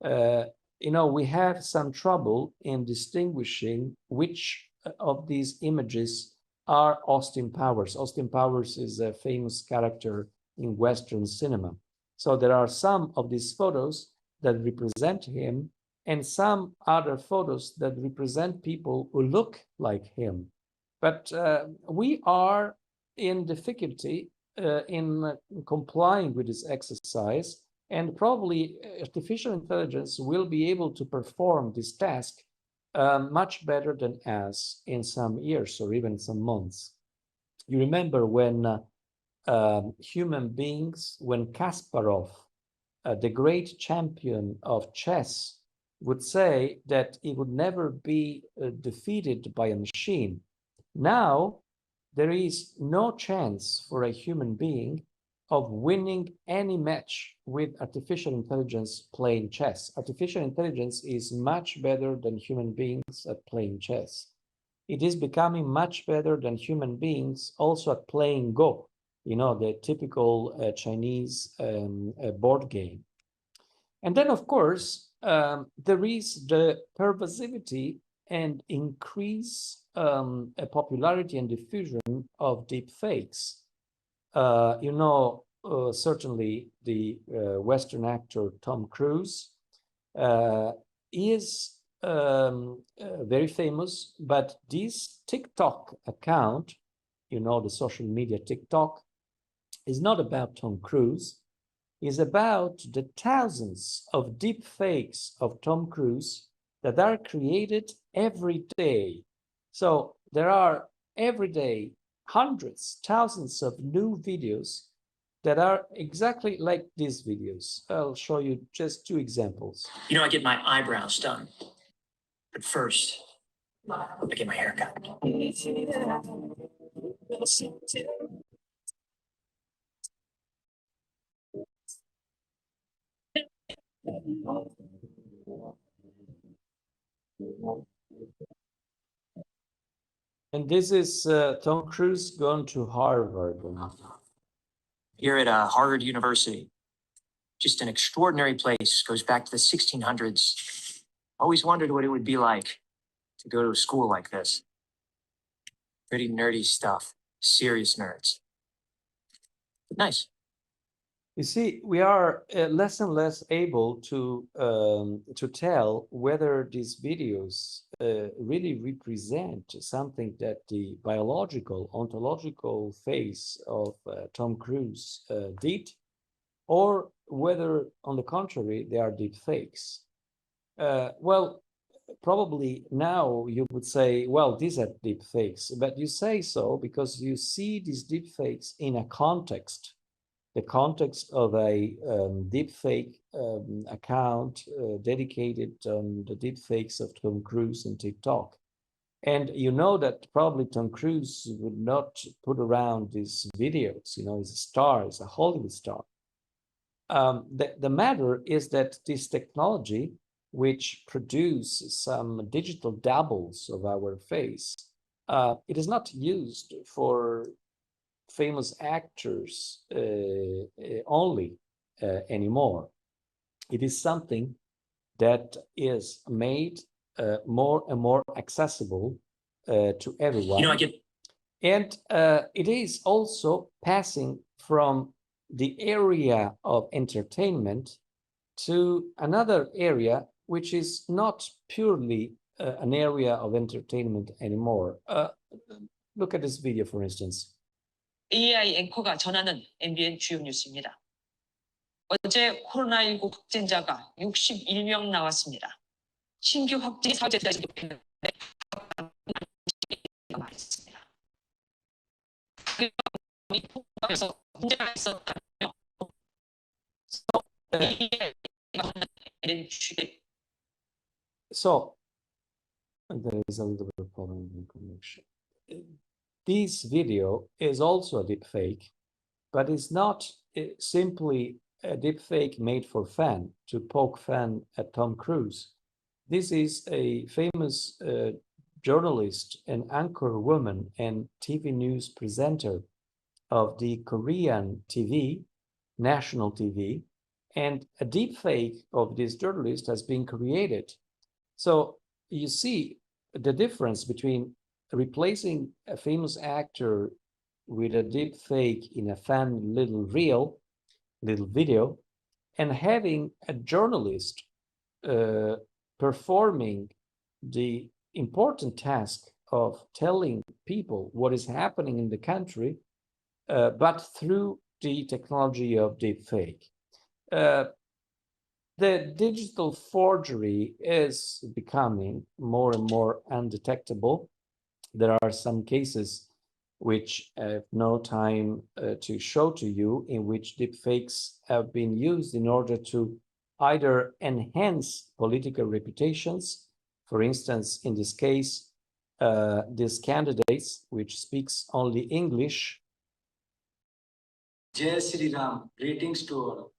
You know, we have some trouble in distinguishing which of these images are Austin Powers. Austin Powers is a famous character in Western cinema. So there are some of these photos that represent him and some other photos that represent people who look like him. But we are in difficulty in complying with this exercise, and probably artificial intelligence will be able to perform this task much better than us in some years or even some months. You remember when human beings, when Kasparov, the great champion of chess, would say that he would never be defeated by a machine. Now, there is no chance for a human being of winning any match with artificial intelligence playing chess. Artificial intelligence is much better than human beings at playing chess. It is becoming much better than human beings also at playing Go, you know, the typical Chinese board game. And then, of course, there is the pervasivity and increase popularity and diffusion of deep fakes. You know, certainly the Western actor Tom Cruise is very famous, but this TikTok account, you know, the social media TikTok, is not about Tom Cruise. Is about the thousands of deep fakes of Tom Cruise that are created every day. So there are every day hundreds, thousands of new videos that are exactly like these videos. I'll show you just two examples. You know, I get my eyebrows done, but first, I get my hair cut. And this is Tom Cruise going to Harvard. Here at Harvard University, just an extraordinary place, goes back to the 1600s. Always wondered what it would be like to go to a school like this. Pretty nerdy stuff, serious nerds. Nice. You see, we are less and less able to tell whether these videos really represent something that the biological, ontological face of Tom Cruise did, or whether, on the contrary, they are deep fakes. Well, probably now you would say, well, these are deep fakes, but you say so because you see these deep fakes in a context. The context of a deepfake account dedicated on the deepfakes of Tom Cruise and TikTok. And you know that probably Tom Cruise would not put around these videos, you know, he's a star, he's a Hollywood star. The matter is that this technology which produce some digital doubles of our face, it is not used for famous actors only anymore. It is something that is made more and more accessible to everyone. You know, I get And it is also passing from the area of entertainment to another area, which is not purely an area of entertainment anymore. Look at this video, for instance. AI 앵커가 전하는 MBN 주요 뉴스입니다. 어제 코로나19 확진자가 61명 나왔습니다. 신규 확진이 사회재단이 높였는데 말했습니다. 통과해서 문제가 있었다며 So there is a little bit of problem in connection. This video is also a deep fake, but it's not simply a deep fake made for fun, to poke fun at Tom Cruise. This is a famous journalist and anchor woman and TV news presenter of the Korean TV, national TV, and a deep fake of this journalist has been created. So you see the difference between replacing a famous actor with a deep fake in a fun little video, and having a journalist performing the important task of telling people what is happening in the country, but through the technology of deepfake. The digital forgery is becoming more and more undetectable. There are some cases which I have no time to show to you, in which deepfakes have been used in order to either enhance political reputations. For instance, in this case, these candidates, which speaks only English. Jai Sri Ram, greetings to all.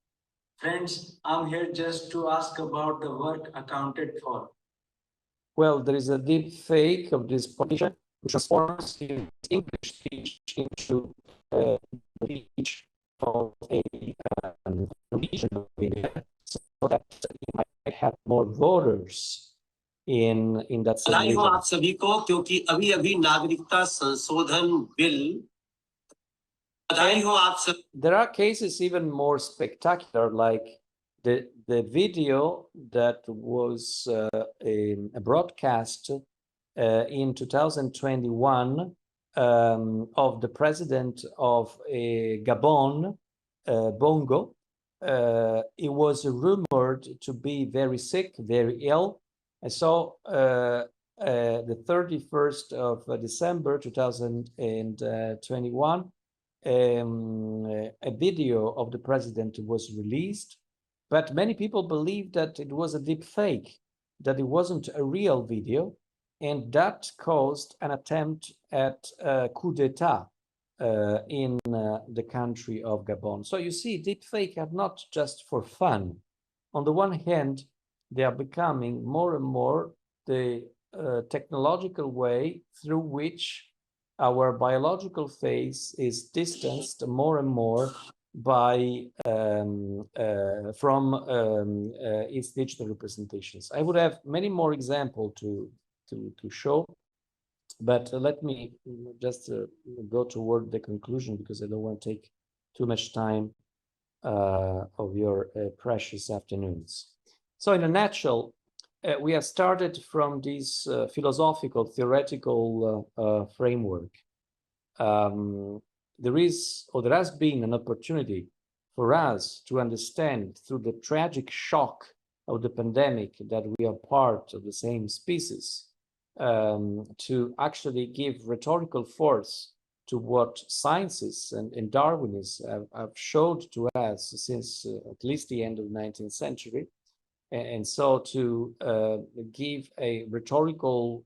Friends, I'm here just to ask about the work accounted for. Well, there is a deep fake of this politician which transforms his English speech into the speech of a region of India, so that he might have more voters in that same बधाई हो region. आप सभी को, क्योंकि अभी अभी नागरिकता संशोधन बिल बधाई हो आप सब. There are cases even more spectacular, like the video that was broadcast in 2021 of the president of Gabon, Bongo. It was rumored to be very sick, very ill. And so the 31st of December 2021, a video of the president was released, but many people believed that it was a deep fake, that it wasn't a real video, and that caused an attempt at a coup d'etat in the country of Gabon. So you see, deep fake are not just for fun. On the one hand, they are becoming more and more the technological way through which our biological face is distanced more and more by from its digital representations. I would have many more examples to show, but let me just go toward the conclusion, because I don't want to take too much time of your precious afternoons. So in a nutshell, we have started from this philosophical, theoretical framework. There has been an opportunity for us to understand, through the tragic shock of the pandemic, that we are part of the same species, to actually give rhetorical force to what scientists and Darwinism have showed to us since at least the end of the 19th century. And so to give a rhetorical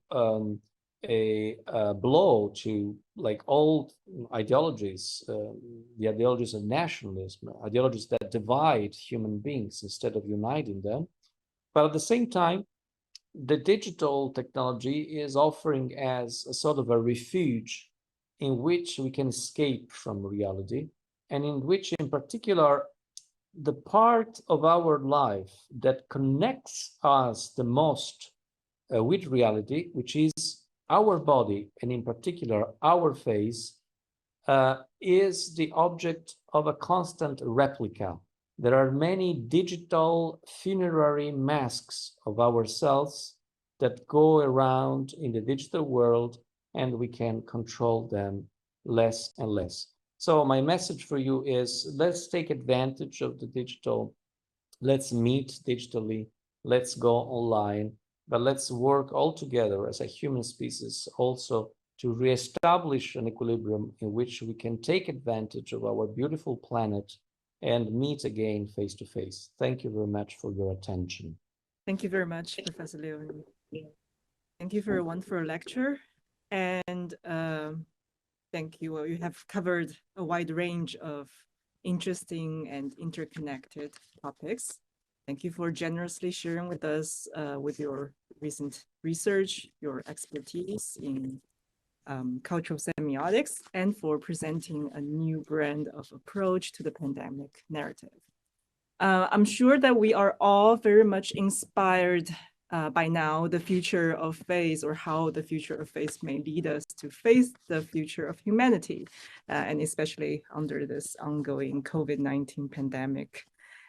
blow to like old ideologies, the ideologies of nationalism, ideologies that divide human beings instead of uniting them, But at the same time, the digital technology is offering as a sort of a refuge in which we can escape from reality, and in which, in particular, the part of our life that connects us the most with reality, which is our body, and in particular our face, is the object of a constant replica. There are many digital funerary masks of ourselves that go around in the digital world, and we can control them less and less. So my message for you is, let's take advantage of the digital. Let's meet digitally. Let's go online, but let's work all together as a human species also to reestablish an equilibrium in which we can take advantage of our beautiful planet and meet again face to face. Thank you very much for your attention. Thank you very much, Professor Leone. Thank you for a wonderful lecture. And thank you. You have covered a wide range of interesting and interconnected topics. Thank you for generously sharing with us with your recent research, your expertise in cultural semiotics, and for presenting a new brand of approach to the pandemic narrative. I'm sure that we are all very much inspired by now the future of faith, or how the future of faith may lead us to face the future of humanity, and especially under this ongoing COVID-19 pandemic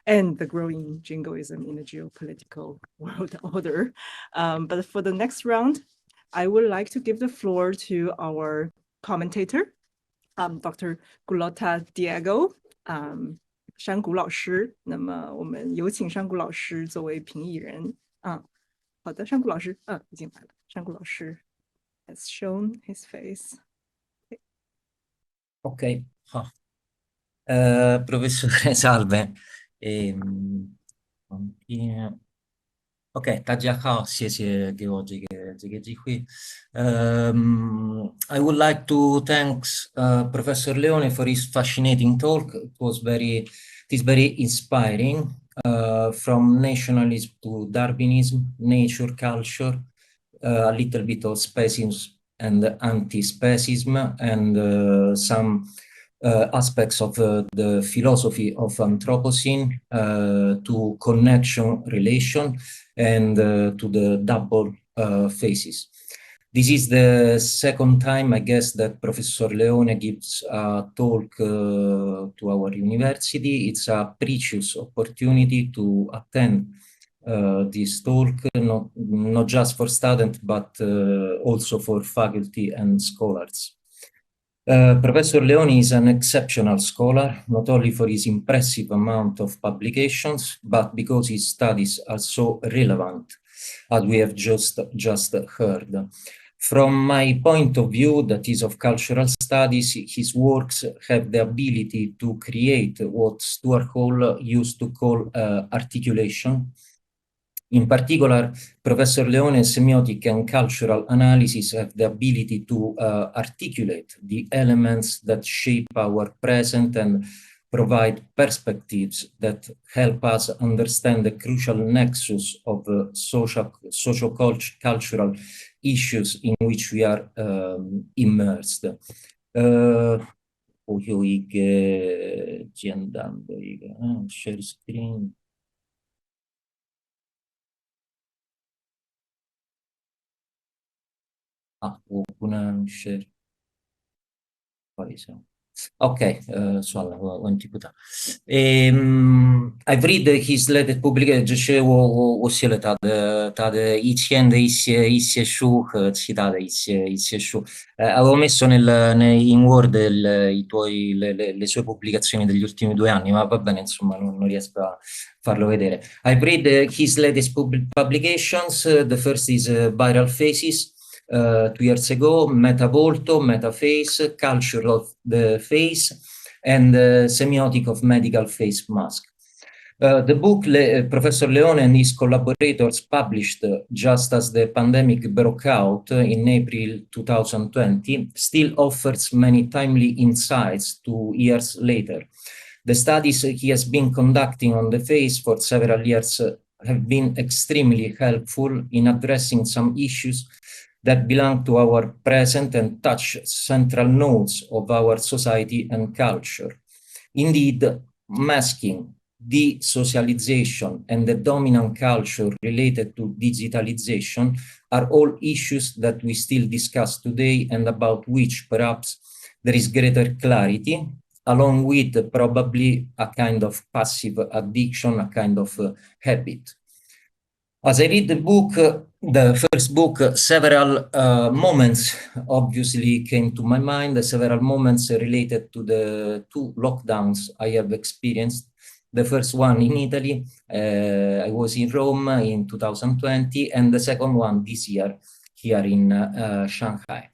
and the growing jingoism in the geopolitical world order. But for the next round, I would like to give the floor to our commentator, Dr. Gulota Diego, 山谷老师。那么我们有请山谷老师作为评议人。好的，山谷老师，已经来了。山谷老师 has shown his face. Ok, professore, salve. Ok, 大家好，谢谢给我这个机会。I would like to thank Professor Leone for his fascinating talk. It is very inspiring. From nationalism to Darwinism, nature, culture, a little bit of speciesism and anti-speciesism, and some aspects of the philosophy of Anthropocene to connection, relation, and to the double faces. This is the second time, I guess, that Professor Leone gives a talk to our university. It's a precious opportunity to attend this talk, not just for students, but also for faculty and scholars. Professor Leone is an exceptional scholar, not only for his impressive amount of publications, but because his studies are so relevant, as we have just heard. From my point of view, that is of cultural studies, his works have the ability to create what Stuart Hall used to call articulation. In particular, Professor Leone's semiotic and cultural analysis have the ability to articulate the elements that shape our present and provide perspectives that help us understand the crucial nexus of social-cultural issues in which we are immersed. Share screen. share. Okay, I've read his latest publication, avevo messo in Word le sue pubblicazioni degli ultimi 2 anni, ma va bene, insomma, non riesco a farlo vedere. I've read his latest publications. The first is Viral Faces. 2 years ago, Metavolto, Metaface, Culture of the Face, and Semiotic of Medical Face Mask. The book Professor Leone and his collaborators published just as the pandemic broke out in April 2020 still offers many timely insights 2 years later. The studies he has been conducting on the face for several years have been extremely helpful in addressing some issues that belong to our present and touch central nodes of our society and culture. Indeed, masking, desocialization, and the dominant culture related to digitalization are all issues that we still discuss today and about which perhaps there is greater clarity, along with probably a kind of passive addiction, a kind of habit. As I read the book, the first book, several moments obviously came to my mind, several moments related to the two lockdowns I have experienced. The first one in Italy, I was in Rome in 2020, and the second one this year here in Shanghai.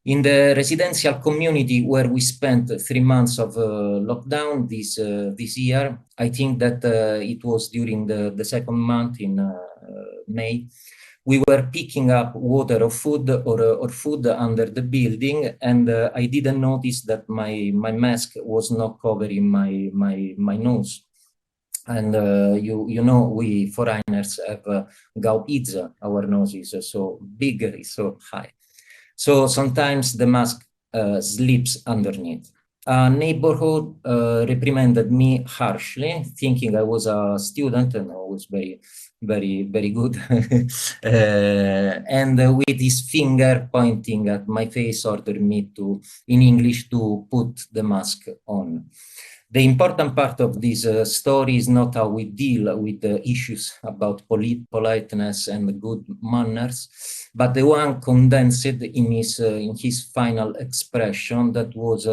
In the residential community where we spent 3 months of lockdown this year, I think that it was during the second month in May, we were picking up water or food or food under the building, and I didn't notice that my mask was not covering my nose. And you know, we foreigners have Gaupizza, our nose is so big, is so high. So sometimes the mask slips underneath. A neighborhood reprimanded me harshly, thinking I was a student and I was very good. And with his finger pointing at my face, ordered me to, in English, to put the mask on. The important part of this story is not how we deal with the issues about politeness and good manners, but the one condensed in his final expression that was,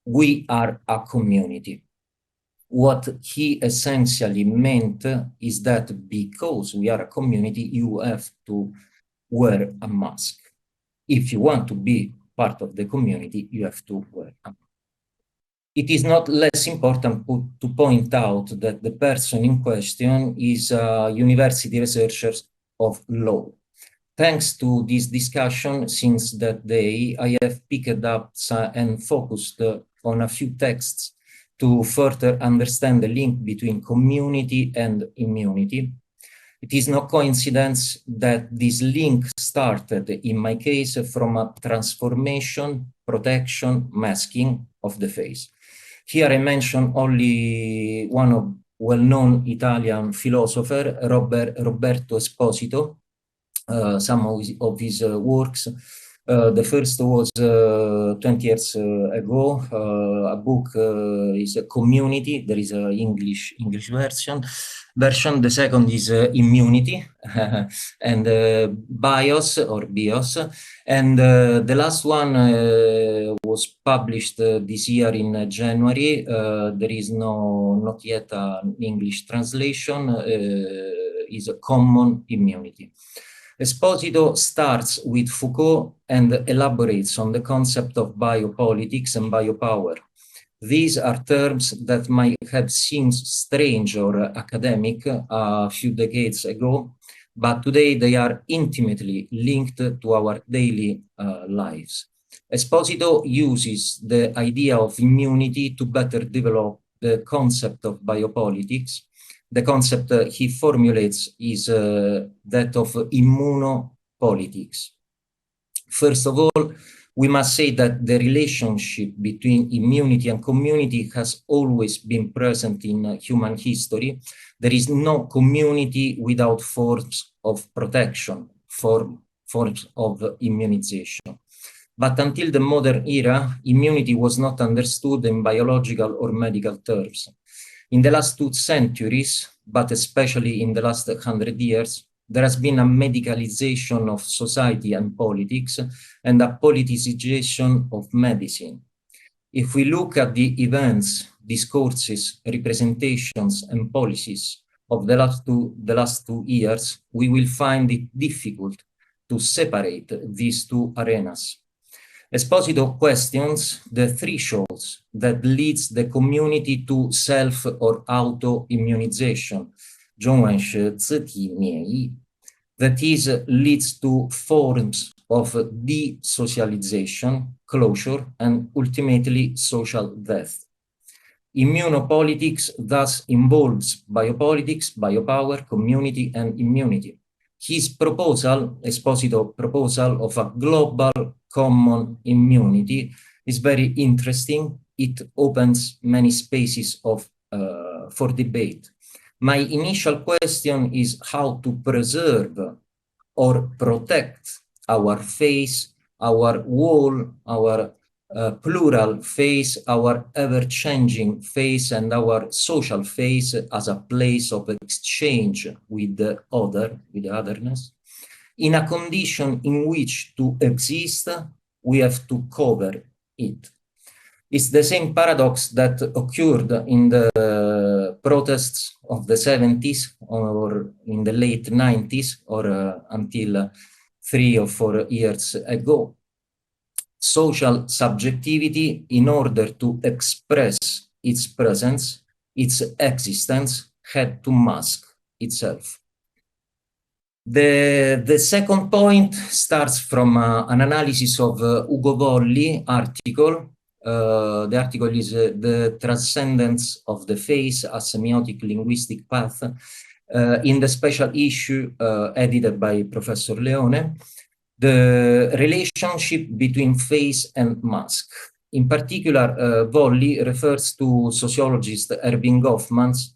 we are a community. What he essentially meant is that because we are a community, you have to wear a mask. If you want to be part of the community, you have to wear a mask. It is not less important to point out that the person in question is a university researcher of law. Thanks to this discussion, since that day, I have picked up and focused on a few texts to further understand the link between community and immunity. It is no coincidence that this link started, in my case, from a transformation, protection, masking of the face. Here I mention only one of well-known Italian philosopher, Roberto Esposito, some of his works. The first was 20 years ago. A book is Community. There is an English version. The second is Immunity and Bios or Bios. And the last one was published this year in January. There is not yet an English translation. Is a Common Immunity. Esposito starts with Foucault and elaborates on the concept of biopolitics and biopower. These are terms that might have seemed strange or academic a few decades ago, but today they are intimately linked to our daily lives. Esposito uses the idea of immunity to better develop the concept of biopolitics. The concept he formulates is that of immunopolitics. First of all, we must say that the relationship between immunity and community has always been present in human history. There is no community without forms of protection, forms of immunization. But until the modern era, immunity was not understood in biological or medical terms. In the last 2 centuries, but especially in the last 100 years, there has been a medicalization of society and politics and a politicization of medicine. If we look at the events, discourses, representations, and policies of the last two years, we will find it difficult to separate these two arenas. Esposito questions the thresholds that leads the community to self or auto-immunization, that is, leads to forms of desocialization, closure, and ultimately social death. Immunopolitics thus involves biopolitics, biopower, community, and immunity. His proposal, Esposito proposal of a global common immunity, is very interesting. It opens many spaces for debate. My initial question is how to preserve or protect our face, our whole, our plural face, our ever-changing face, and our social face as a place of exchange with the other, with the otherness, in a condition in which to exist, we have to cover it. It's the same paradox that occurred in the protests of the 70s or in the late 90s or until 3 or 4 years ago. Social subjectivity, in order to express its presence, its existence, had to mask itself. The second point starts from an analysis of Ugo Volli article. The article is The Transcendence of the Face, a Semiotic Linguistic Path, in the special issue edited by Professor Leone, the relationship between face and mask. In particular, Volli refers to sociologist Erving Goffman's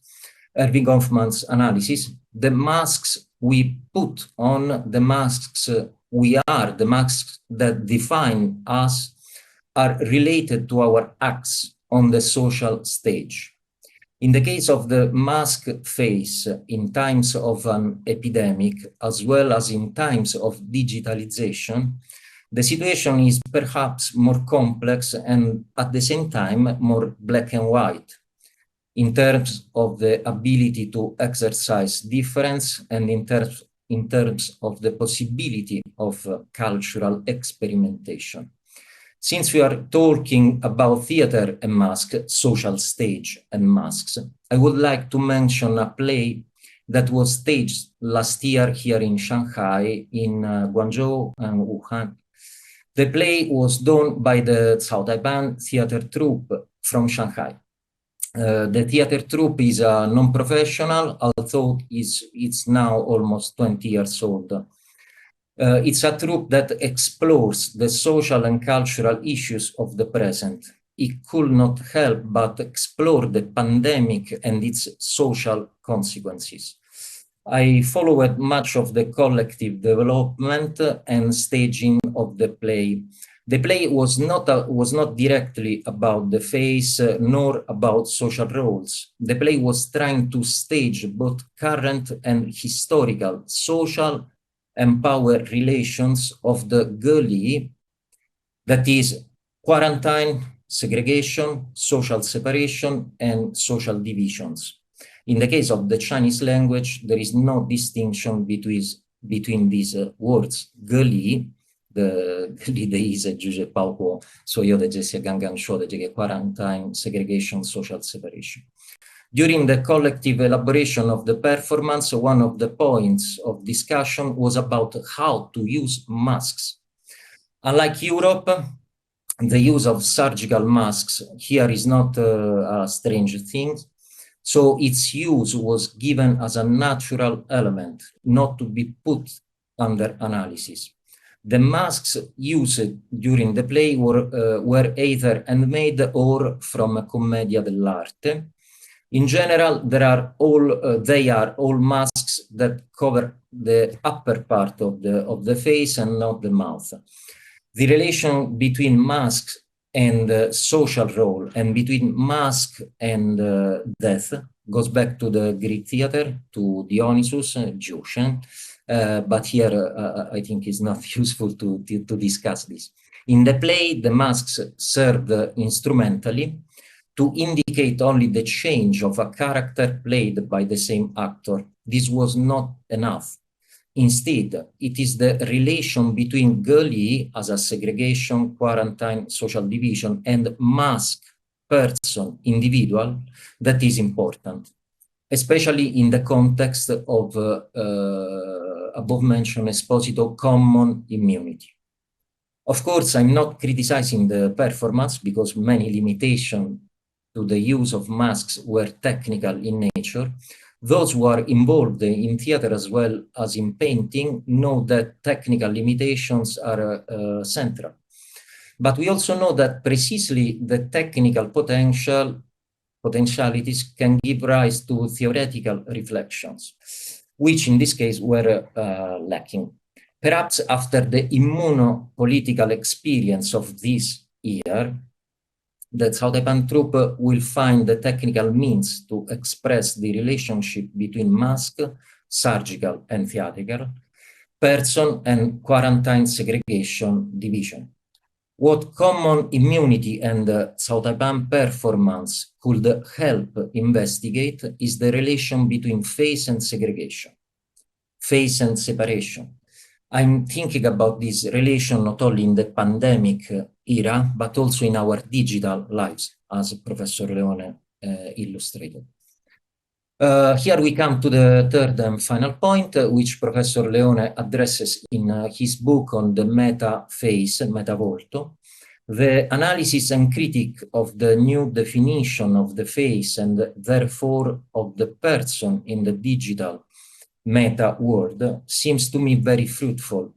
analysis. The masks we put on, the masks we are, the masks that define us, are related to our acts on the social stage. In the case of the mask face in times of an epidemic, as well as in times of digitalization, the situation is perhaps more complex and at the same time more black and white in terms of the ability to exercise difference and in terms of the possibility of cultural experimentation. Since we are talking about theater and mask, social stage and masks, I would like to mention a play that was staged last year here in Shanghai, in Guangzhou and Wuhan. The play was done by the Cao Taipan theater troupe from Shanghai. The theater troupe is a non-professional, although it's now almost 20 years old. It's a troupe that explores the social and cultural issues of the present. It could not help but explore the pandemic and its social consequences. I followed much of the collective development and staging of the play. The play was not directly about the face nor about social roles. The play was trying to stage both current and historical social and power relations of the Geli, that is quarantine, segregation, social separation, and social divisions. In the case of the Chinese language, there is no distinction between these words. Geli, the Geli de is juge pauko, so yo de jesia gangan sho de jege quarantine, segregation, social separation. During the collective elaboration of the performance, one of the points of discussion was about how to use masks. Unlike Europe, the use of surgical masks here is not a strange thing. So its use was given as a natural element, not to be put under analysis. The masks used during the play were either handmade or from Commedia dell'arte. In general, they are all masks that cover the upper part of the face and not the mouth. The relation between masks and social role and between mask and death goes back to the Greek theater, to Dionysus, Joshin, but here I think it's not useful to discuss this. In the play, the masks served instrumentally to indicate only the change of a character played by the same actor. This was not enough. Instead, it is the relation between Geli as a segregation, quarantine, social division, and mask, person, individual, that is important, especially in the context of above-mentioned Esposito common immunity. Of course, I'm not criticizing the performance because many limitations to the use of masks were technical in nature. Those who are involved in theater as well as in painting know that technical limitations are central. But we also know that precisely the technical potentialities can give rise to theoretical reflections, which in this case were lacking. Perhaps after the immunopolitical experience of this year, the South Taipan troupe will find the technical means to express the relationship between mask, surgical and theatrical, person and quarantine segregation division. What common immunity and South Taipan performance could help investigate is the relation between face and segregation, face and separation. I'm thinking about this relation not only in the pandemic era, but also in our digital lives, as Professor Leone illustrated. Here we come to the third and final point, which Professor Leone addresses in his book on the meta-face, meta-volto. The analysis and critique of the new definition of the face and therefore of the person in the digital meta world seems to me very fruitful.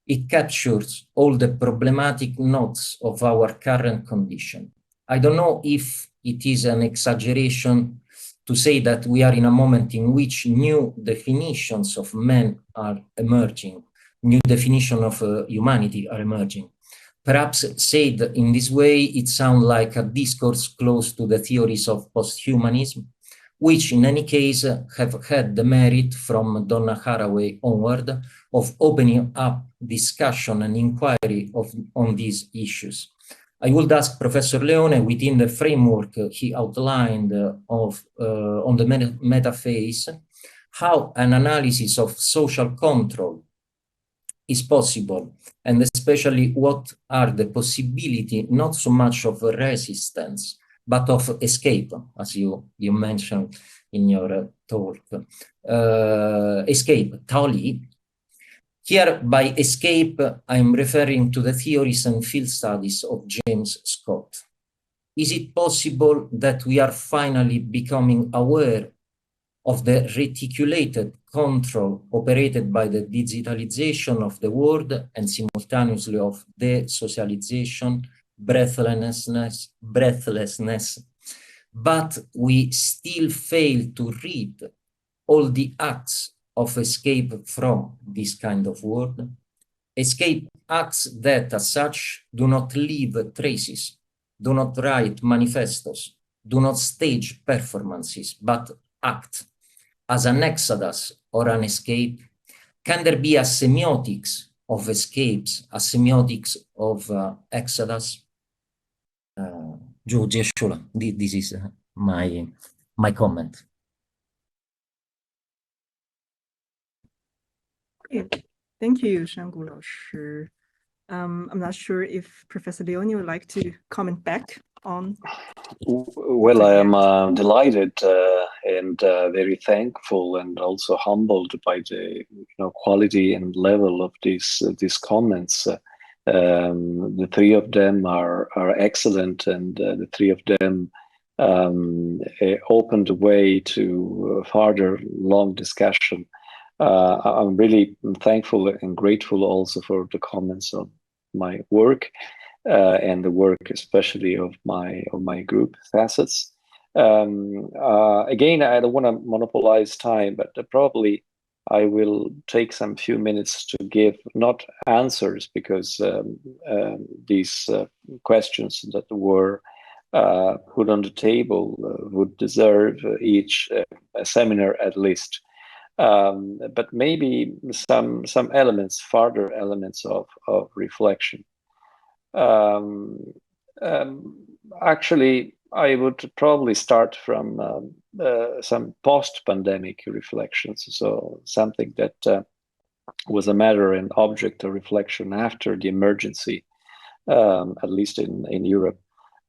It captures all the problematic notes of our current condition. I don't know if it is an exaggeration to say that we are in a moment in which new definitions of men are emerging, new definitions of humanity are emerging. Perhaps said in this way, it sounds like a discourse close to the theories of posthumanism, which in any case have had the merit from Donna Haraway onward of opening up discussion and inquiry on these issues. I would ask Professor Leone, within the framework he outlined on the meta-face, how an analysis of social control is possible, and especially what are the possibility, not so much of resistance, but of escape, as you mentioned in your talk. Escape, Tali. Here, by escape, I'm referring to the theories and field studies of James Scott. Is it possible that we are finally becoming aware of the reticulated control operated by the digitalization of the world and simultaneously of desocialization, breathlessness, but we still fail to read all the acts of escape from this kind of world? Escape acts that, as such, do not leave traces, do not write manifestos, do not stage performances, but act as an exodus or an escape. Can there be a semiotics of escapes, a semiotics of exodus? This is my comment. Okay. Thank you, Shanggu Lao Shi. I'm not sure if Professor Leone would like to comment back on. Well, I am delighted and very thankful and also humbled by the quality and level of these comments. The three of them are excellent, and the three of them opened the way to further long discussion. I'm really thankful and grateful also for the comments on my work and the work especially of my group, Facets. Again, I don't want to monopolize time, but probably I will take some few minutes to give not answers, because these questions that were put on the table would deserve each a seminar at least. But maybe some elements, further elements of reflection. Actually, I would probably start from some post-pandemic reflections. So something that was a matter and object of reflection after the emergency, at least in Europe.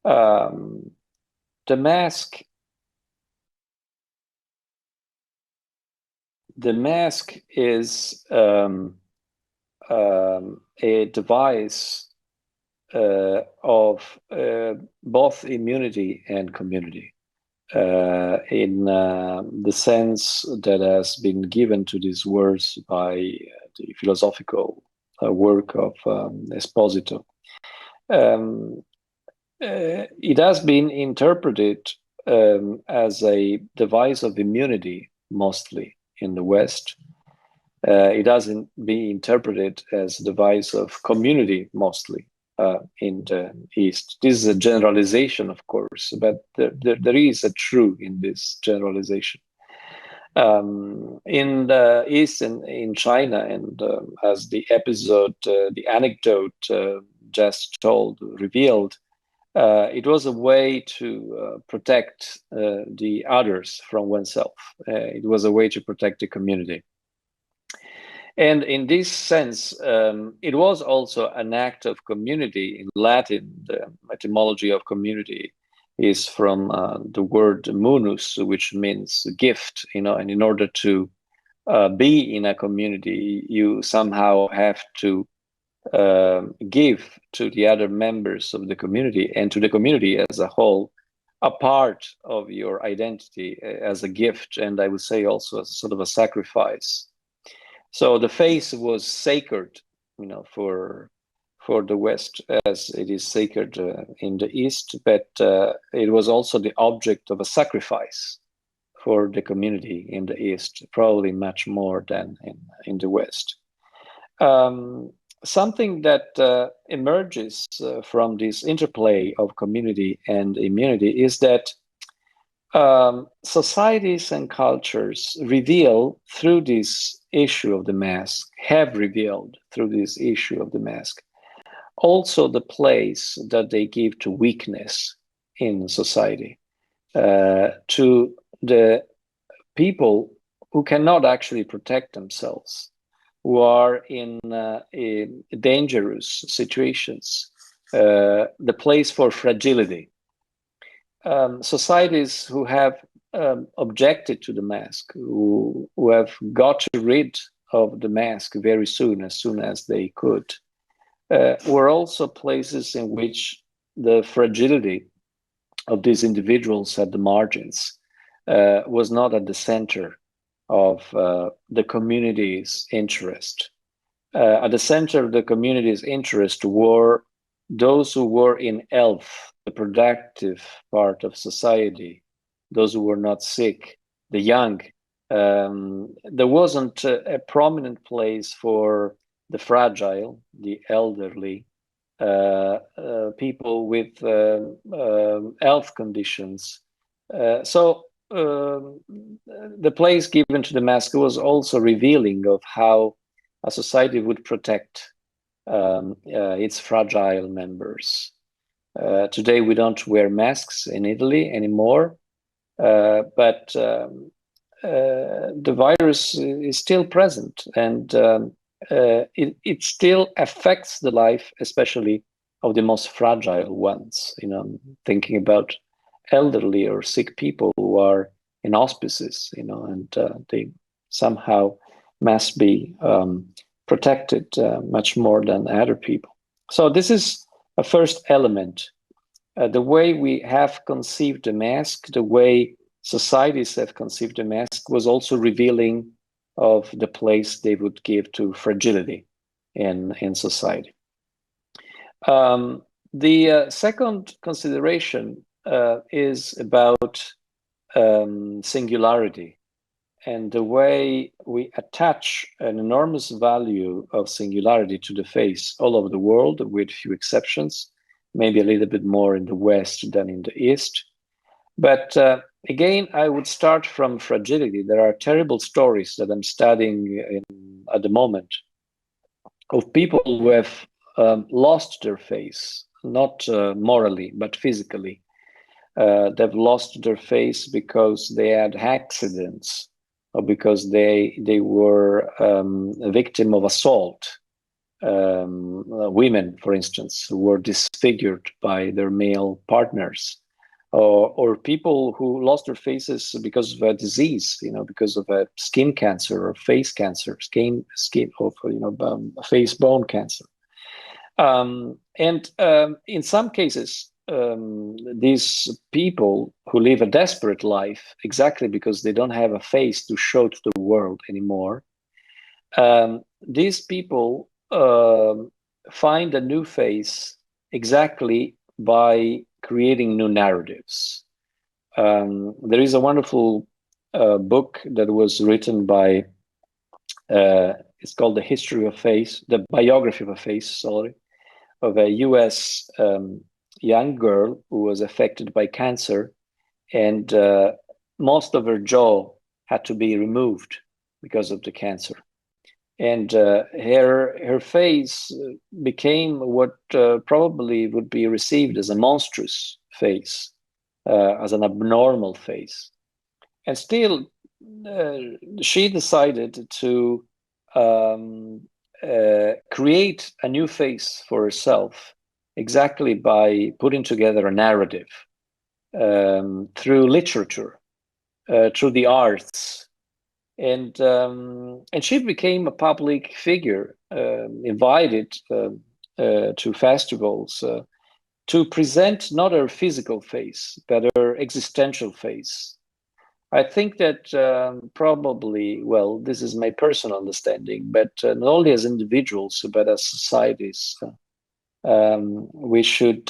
The mask is a device of both immunity and community, in the sense that has been given to these words by the philosophical work of Esposito. It has been interpreted as a device of immunity, mostly in the West. It doesn't be interpreted as a device of community, mostly in the East. This is a generalization, of course, but there is a truth in this generalization. In the East and in China, and as the episode, the anecdote just told, revealed, it was a way to protect the others from oneself. It was a way to protect the community. And in this sense, it was also an act of community. In Latin, the etymology of community is from the word munus, which means gift, and in order to be in a community, you somehow have to give to the other members of the community and to the community as a whole a part of your identity as a gift, and I would say also as sort of a sacrifice. So the face was sacred, for the West, as it is sacred in the East, but it was also the object of a sacrifice for the community in the East, probably much more than in the West. Something that emerges from this interplay of community and immunity is that societies and cultures reveal through this issue of the mask, have revealed through this issue of the mask, also the place that they give to weakness in society, to the people who cannot actually protect themselves, who are in dangerous situations, the place for fragility. Societies who have objected to the mask, who have got rid of the mask very soon as they could, were also places in which the fragility of these individuals at the margins was not at the center of the community's interest. At the center of the community's interest were those who were in health, the productive part of society, those who were not sick, the young. There wasn't a prominent place for the fragile, the elderly, people with health conditions. So the place given to the mask was also revealing of how a society would protect its fragile members. Today we don't wear masks in Italy anymore, but the virus is still present, and it still affects the life, especially of the most fragile ones. Thinking about elderly or sick people who are in hospices, and they somehow must be protected much more than other people. So this is a first element. The way we have conceived the mask, the way societies have conceived the mask, was also revealing of the place they would give to fragility in society. The second consideration is about singularity, and the way we attach an enormous value of singularity to the face all over the world, with few exceptions, maybe a little bit more in the West than in the East. But again, I would start from fragility. There are terrible stories that I'm studying at the moment of people who have lost their face, not morally, but physically. They've lost their face because they had accidents, or because they were a victim of assault. Women, for instance, who were disfigured by their male partners, or people who lost their faces because of a disease, because of a skin cancer or face cancer, skin of face bone cancer. And in some cases, these people who live a desperate life exactly because they don't have a face to show to the world anymore, these people find a new face exactly by creating new narratives. There is a wonderful book that was written by, it's called The History of a Face, the biography of a face, sorry, of a US young girl who was affected by cancer, and most of her jaw had to be removed because of the cancer. And her face became what probably would be received as a monstrous face, as an abnormal face. And still, she decided to create a new face for herself exactly by putting together a narrative through literature, through the arts. And she became a public figure, invited to festivals to present not her physical face, but her existential face. I think that probably, well, this is my personal understanding, but not only as individuals, but as societies, we should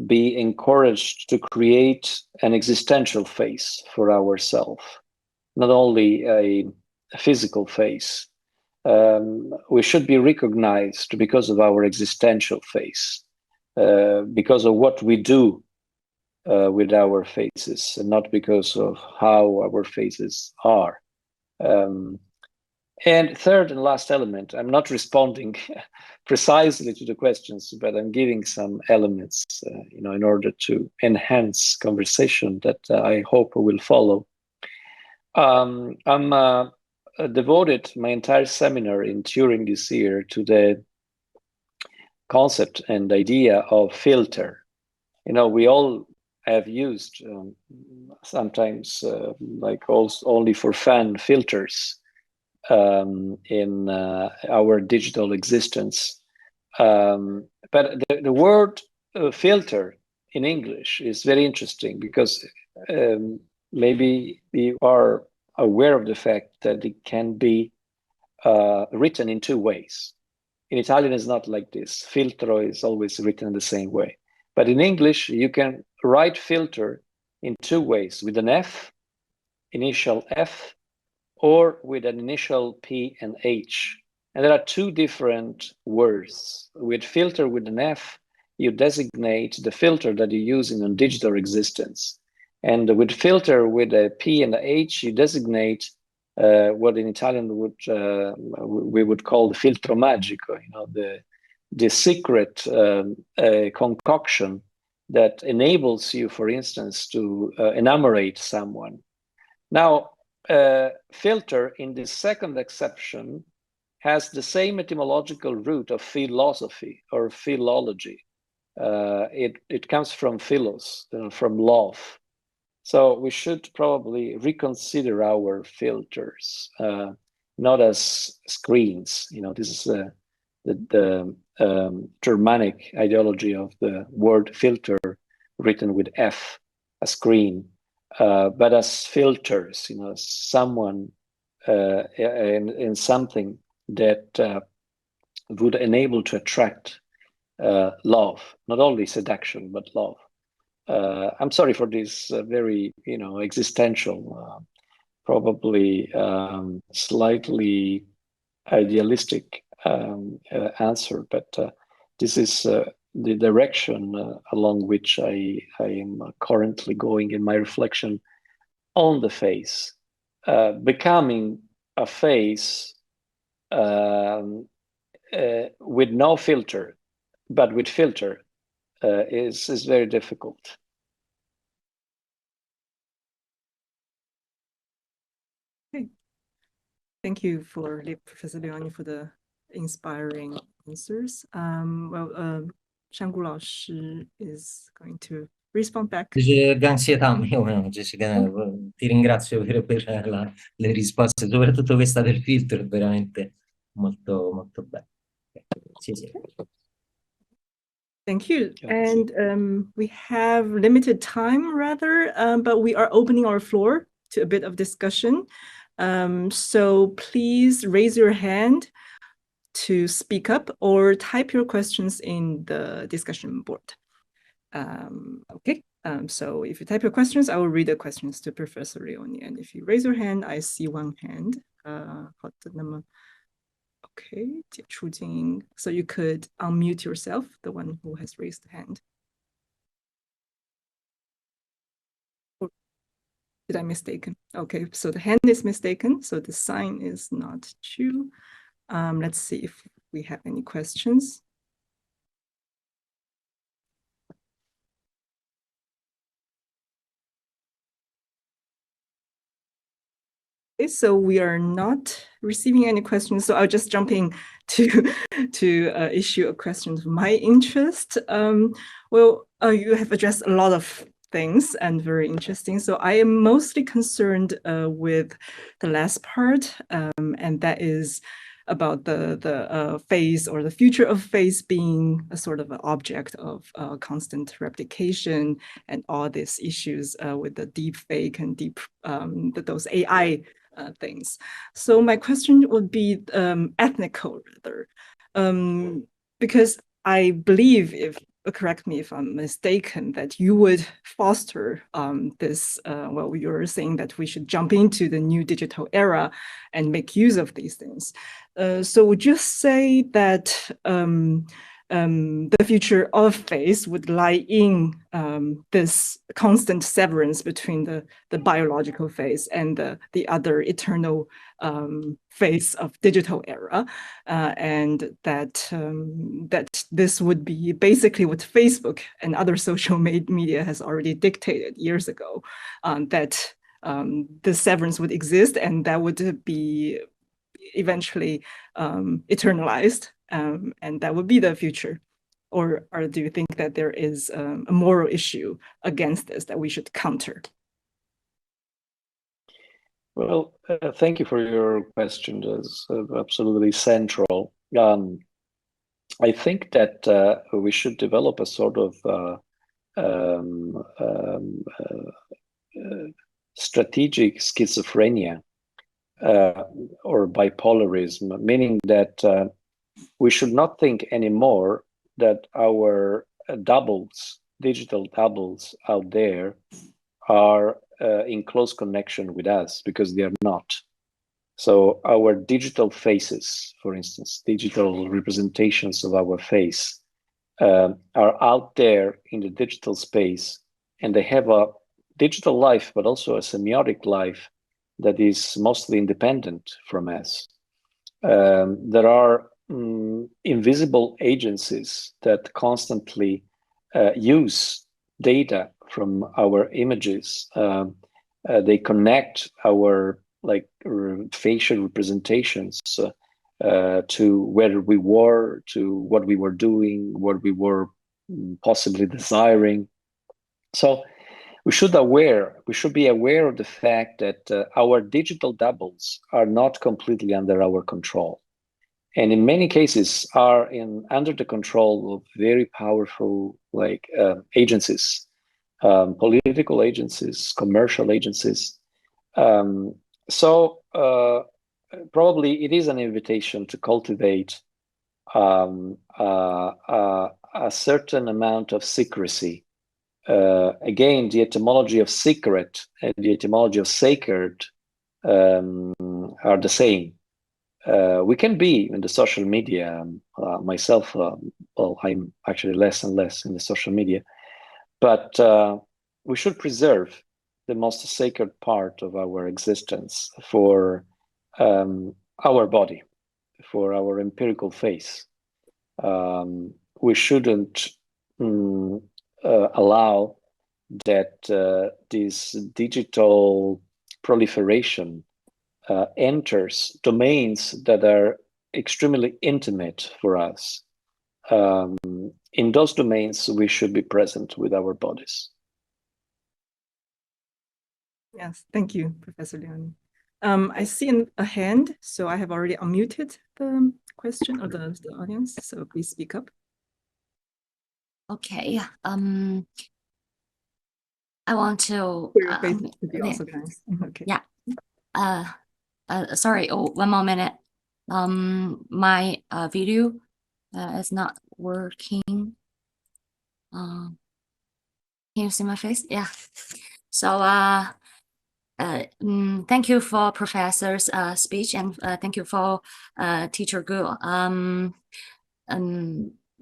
be encouraged to create an existential face for ourselves, not only a physical face. We should be recognized because of our existential face, because of what we do with our faces, and not because of how our faces are. And third and last element, I'm not responding precisely to the questions, but I'm giving some elements, in order to enhance conversation that I hope will follow. I'm devoted my entire seminar in Turing this year to the concept and idea of filter. We all have used sometimes like also only for fun filters in our digital existence. But the word filter in English is very interesting because maybe you are aware of the fact that it can be written in two ways. In Italian, it's not like this. Filtro is always written the same way. But in English, you can write filter in two ways, with an F, initial F, or with an initial P and H. And there are two different words. With filter with an F, you designate the filter that you use in a digital existence. And with filter with a P and a H, you designate what in Italian we would call the filtro magico, the secret concoction that enables you, for instance, to enamorate someone. Now, filter in the second exception has the same etymological root of philosophy or philology. It comes from philos, from love. So we should probably reconsider our filters, not as screens. This is the Germanic ideology of the word filter written with F, a screen, but as filters, someone in something that would enable to attract love, not only seduction, but love. I'm sorry for this very, existential, probably slightly idealistic answer, but this is the direction along which I am currently going in my reflection on the face. Becoming a face with no filter, but with filter is very difficult. Okay. Thank you for Professor Leone for the inspiring answers. Shangu Lao Shi is going to respond back. Ansietà mio, Jessica, ti ringrazio per le risposte, soprattutto questa del filtro, è veramente molto, molto bella. Sì, sì. Thank you. Grazie. And we have limited time rather, but we are opening our floor to a bit of discussion. So please raise your hand to speak up or type your questions in the discussion board. Okay, so if you type your questions, I will read the questions to Professor Leone. And if you raise your hand, I see one hand. 好的，那么 Okay, 解除静音. So you could unmute yourself, the one who has raised the hand. Or did I mistaken? Okay, so the hand is mistaken, so the sign is not true. Let's see if we have any questions. Okay, so we are not receiving any questions, so I'll just jump in to issue a question of my interest. Well, you have addressed a lot of things and very interesting. So I am mostly concerned with the last part, and that is about the face or the future of face being a sort of an object of constant replication and all these issues with the deep fake and those AI things. So my question would be ethnical rather, because I believe, if correct me if I'm mistaken, that you would foster this, well, you're saying that we should jump into the new digital era and make use of these things. So would you say that the future of face would lie in this constant severance between the biological face and the other eternal face of digital era, and that that this would be basically what Facebook and other social media has already dictated years ago, that the severance would exist and that would be eventually eternalized, and that would be the future? Or do you think that there is a moral issue against this that we should counter? Well, thank you for your question. That's absolutely central. I think that we should develop a sort of strategic schizophrenia or bipolarism, meaning that we should not think anymore that our doubles, digital doubles out there are in close connection with us, because they are not. So our digital faces, for instance, digital representations of our face are out there in the digital space, and they have a digital life, but also a semiotic life that is mostly independent from us. There are invisible agencies that constantly use data from our images. They connect our facial representations to where we were, to what we were doing, what we were possibly desiring. So we should be aware of the fact that our digital doubles are not completely under our control, and in many cases are under the control of very powerful agencies, political agencies, commercial agencies. So probably it is an invitation to cultivate a certain amount of secrecy. Again, the etymology of secret and the etymology of sacred are the same. We can be in the social media, myself, well, I'm actually less and less in the social media, but we should preserve the most sacred part of our existence for our body, for our empirical face. We shouldn't allow that this digital proliferation enters domains that are extremely intimate for us. In those domains, we should be present with our bodies. Yes, thank you, Professor Leone. I see a hand, so I have already unmuted the question or the audience, so please speak up. Okay, I want to For your face to be also nice. Okay. yeah. Sorry, one more minute. My video is not working. Can you see my face? Yeah. So thank you for professor's speech, and thank you for teacher Gu.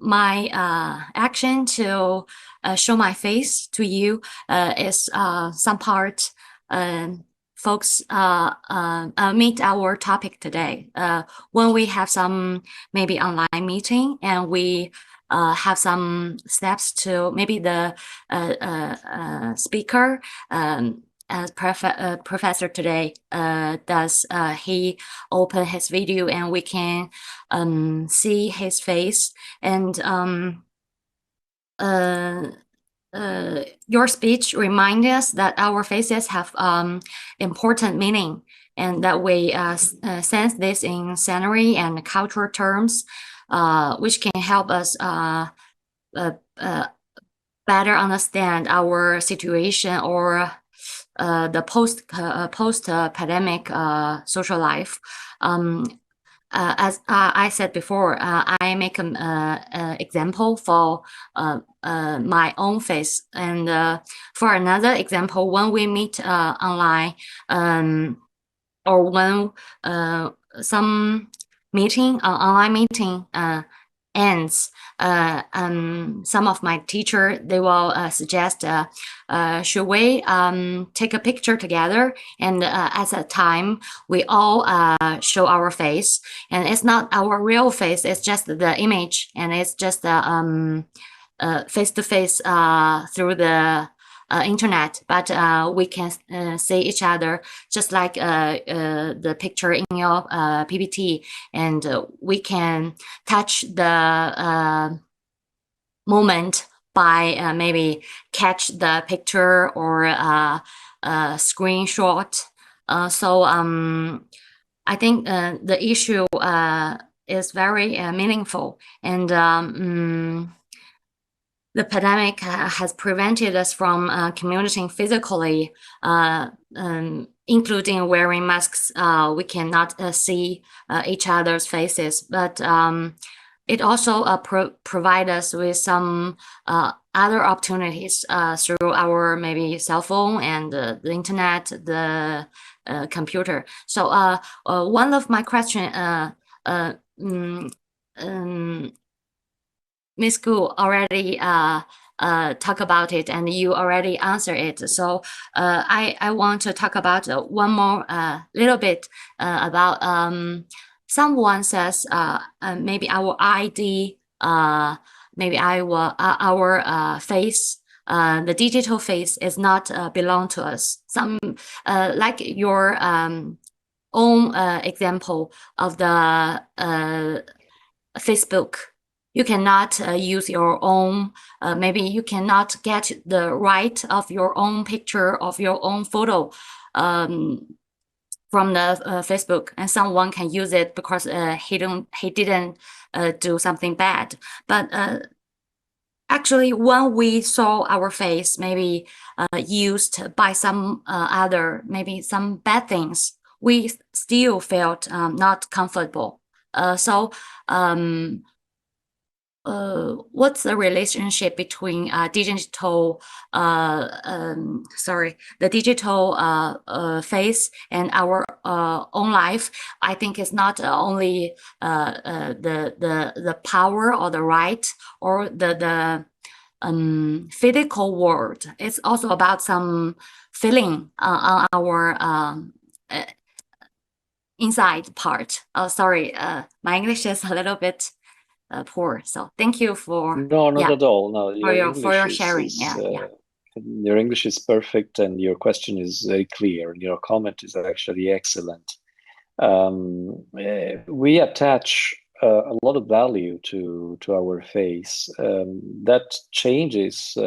My action to show my face to you is some part folks meet our topic today. When we have some maybe online meeting and we have some steps to maybe the speaker as professor today does he open his video and we can see his face, and your speech reminds us that our faces have important meaning, and that we sense this in scenery and cultural terms, which can help us better understand our situation or the post-pandemic social life. As I said before, I make an example for my own face, and for another example, when we meet online, or when some meeting, online meeting ends, some of my teacher, they will suggest, should we take a picture together, and at that time we all show our face, and it's not our real face, it's just the image, and it's just face to face through the internet, but we can see each other just like the picture in your PPT, and we can touch the moment by maybe catch the picture or screenshot. So I think the issue is very meaningful, and the pandemic has prevented us from communicating physically, including wearing masks. We cannot see each other's faces, but it also provides us with some other opportunities through our maybe cell phone and the internet, the computer. So one of my questions, Ms. Gu already talk about it, and you already answer it. So I want to talk about one more little bit about someone says maybe our ID, maybe our face, the digital face is not belong to us. Some like your own example of the Facebook. You cannot use your own, maybe you cannot get the right of your own picture of your own photo from the Facebook, and someone can use it because he didn't do something bad. But actually, when we saw our face maybe used by some other, maybe some bad things, we still felt not comfortable. So what's the relationship between digital, the digital face and our own life? I think it's not only the power or the right or the physical world. It's also about some feeling on our inside part. Sorry, my English is a little bit poor. So thank you for not at all. No, for your sharing. Your English is perfect, and your question is very clear, and your comment is actually excellent. We attach a lot of value to our face. That changes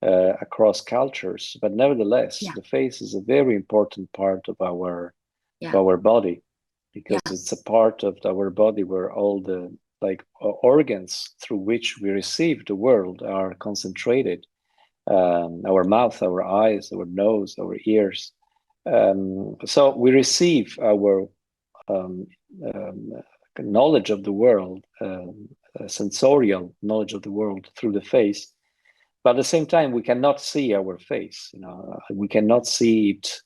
across cultures, but nevertheless, the face is a very important part of our Yeah. of our body, because Yeah. it's a part of our body where all the organs through which we receive the world are concentrated. Our mouth, our eyes, our nose, our ears. So we receive our knowledge of the world, sensorial knowledge of the world through the face. But at the same time, we cannot see our face. We cannot see it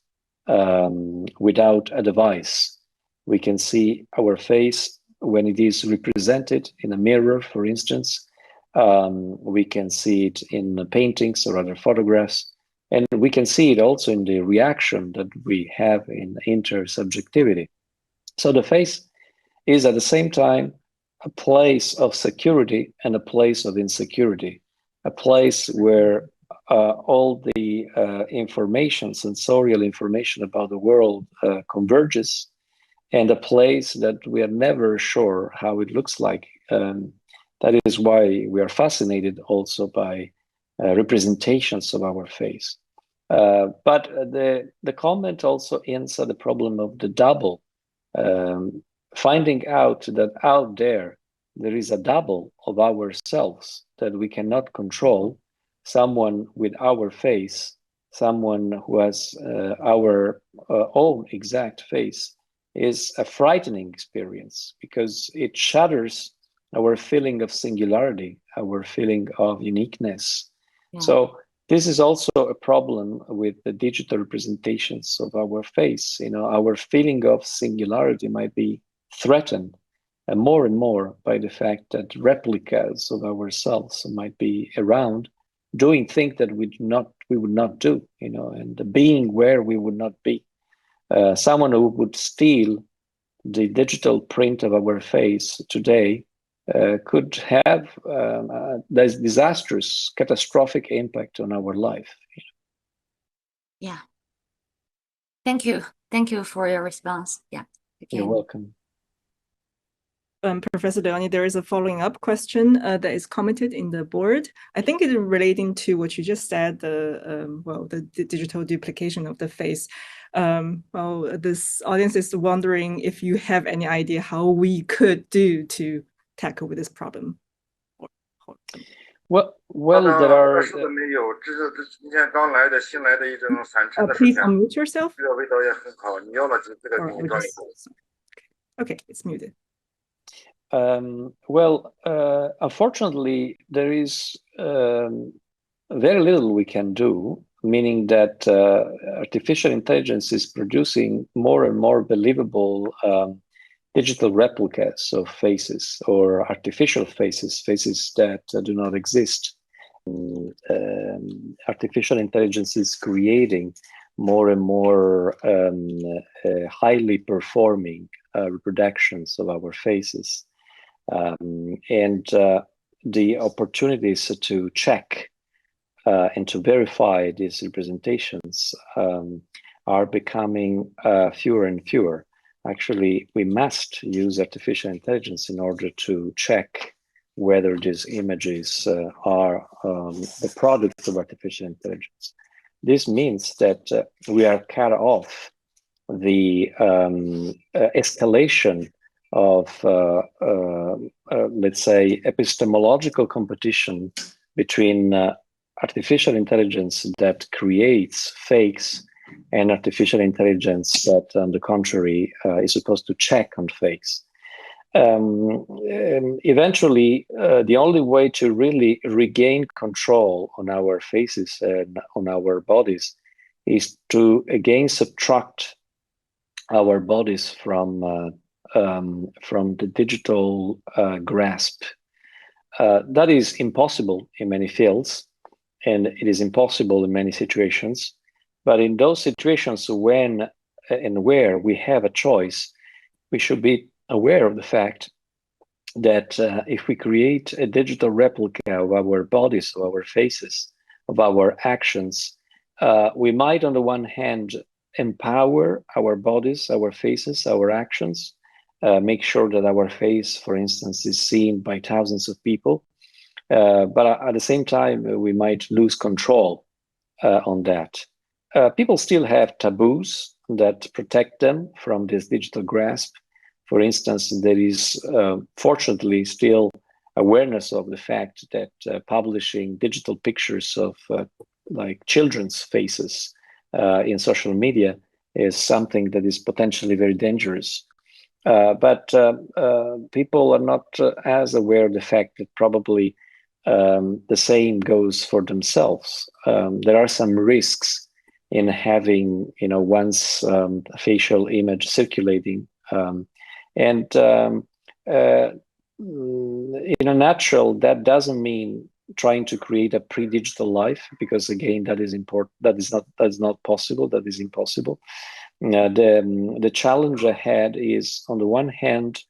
without a device. We can see our face when it is represented in a mirror, for instance. We can see it in paintings or other photographs. And we can see it also in the reaction that we have in intersubjectivity. So the face is at the same time a place of security and a place of insecurity, a place where all the information, sensorial information about the world converges, and a place that we are never sure how it looks like. That is why we are fascinated also by representations of our face. But the comment also ends at the problem of the double, finding out that out there is a double of ourselves that we cannot control, someone with our face, someone who has our own exact face, is a frightening experience because it shatters our feeling of singularity, our feeling of uniqueness. Yeah. So this is also a problem with the digital representations of our face. Our feeling of singularity might be threatened and more by the fact that replicas of ourselves might be around, doing things that we would not do, and being where we would not be. Someone who would steal the digital print of our face today could have this disastrous, catastrophic impact on our life. Yeah. Thank you. Thank you for your response. Yeah. You're welcome. Professor Leone, there is a following up question that is commented in the board. I think it is relating to what you just said, the digital duplication of the face. This audience is wondering if you have any idea how we could do to tackle with this problem. Well, there are. Please unmute yourself. Okay, it's muted. Unfortunately, there is very little we can do, meaning that artificial intelligence is producing more and more believable digital replicas of faces or artificial faces that do not exist. Artificial intelligence is creating more and more highly performing reproductions of our faces. And the opportunities to check and to verify these representations are becoming fewer and fewer. Actually, we must use artificial intelligence in order to check whether these images are the product of artificial intelligence. This means that we are cut off the escalation of, let's say, epistemological competition between artificial intelligence that creates fakes and artificial intelligence that, on the contrary, is supposed to check on fakes. Eventually, the only way to really regain control on our faces and on our bodies is to again subtract our bodies from the digital grasp. That is impossible in many fields, and it is impossible in many situations. But in those situations when and where we have a choice, we should be aware of the fact that if we create a digital replica of our bodies, of our faces, of our actions, we might, on the one hand, empower our bodies, our faces, our actions, make sure that our face, for instance, is seen by thousands of people. But at the same time, we might lose control on that. People still have taboos that protect them from this digital grasp. For instance, there is fortunately still awareness of the fact that publishing digital pictures of like children's faces in social media is something that is potentially very dangerous. But people are not as aware of the fact that probably the same goes for themselves. There are some risks in having, one's facial image circulating, in a nutshell, that doesn't mean trying to create a pre-digital life, because again, that is important. That is not possible. That is impossible. The challenge ahead is, on the one hand,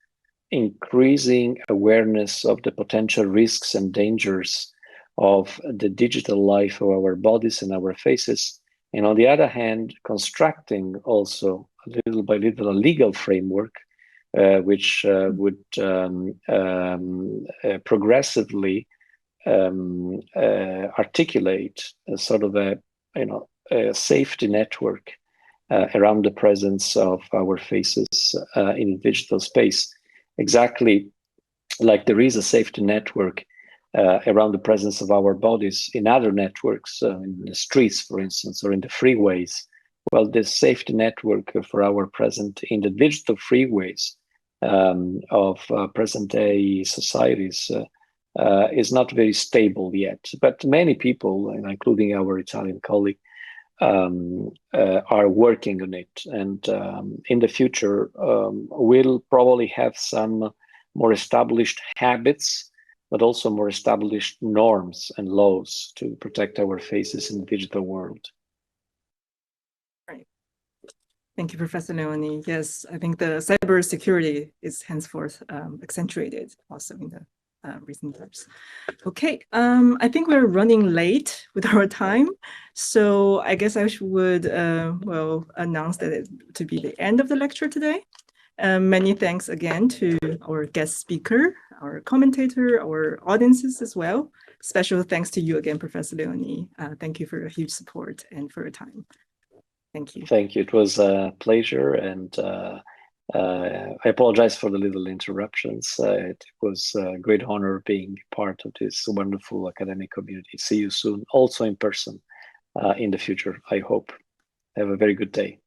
increasing awareness of the potential risks and dangers of the digital life of our bodies and our faces, and on the other hand, constructing also little by little a legal framework which would progressively articulate a sort of a safety network around the presence of our faces in digital space, exactly like there is a safety network around the presence of our bodies in other networks, in the streets, for instance, or in the freeways. Well, this safety network for our present in the digital freeways of present-day societies is not very stable yet. But many people, including our Italian colleague, are working on it. And in the future, we'll probably have some more established habits, but also more established norms and laws to protect our faces in the digital world. Right. Thank you, Professor Leone. Yes, I think the cybersecurity is henceforth accentuated also in the recent times. Okay, I think we're running late with our time, so I guess I would announce that it to be the end of the lecture today. Many thanks again to our guest speaker, our commentator, our audiences as well. Special thanks to you again, Professor Leone. Thank you for your huge support and for your time. Thank you. Thank you. It was a pleasure, and I apologize for the little interruptions. It was a great honor being part of this wonderful academic community. See you soon, also in person in the future, I hope. Have a very good day.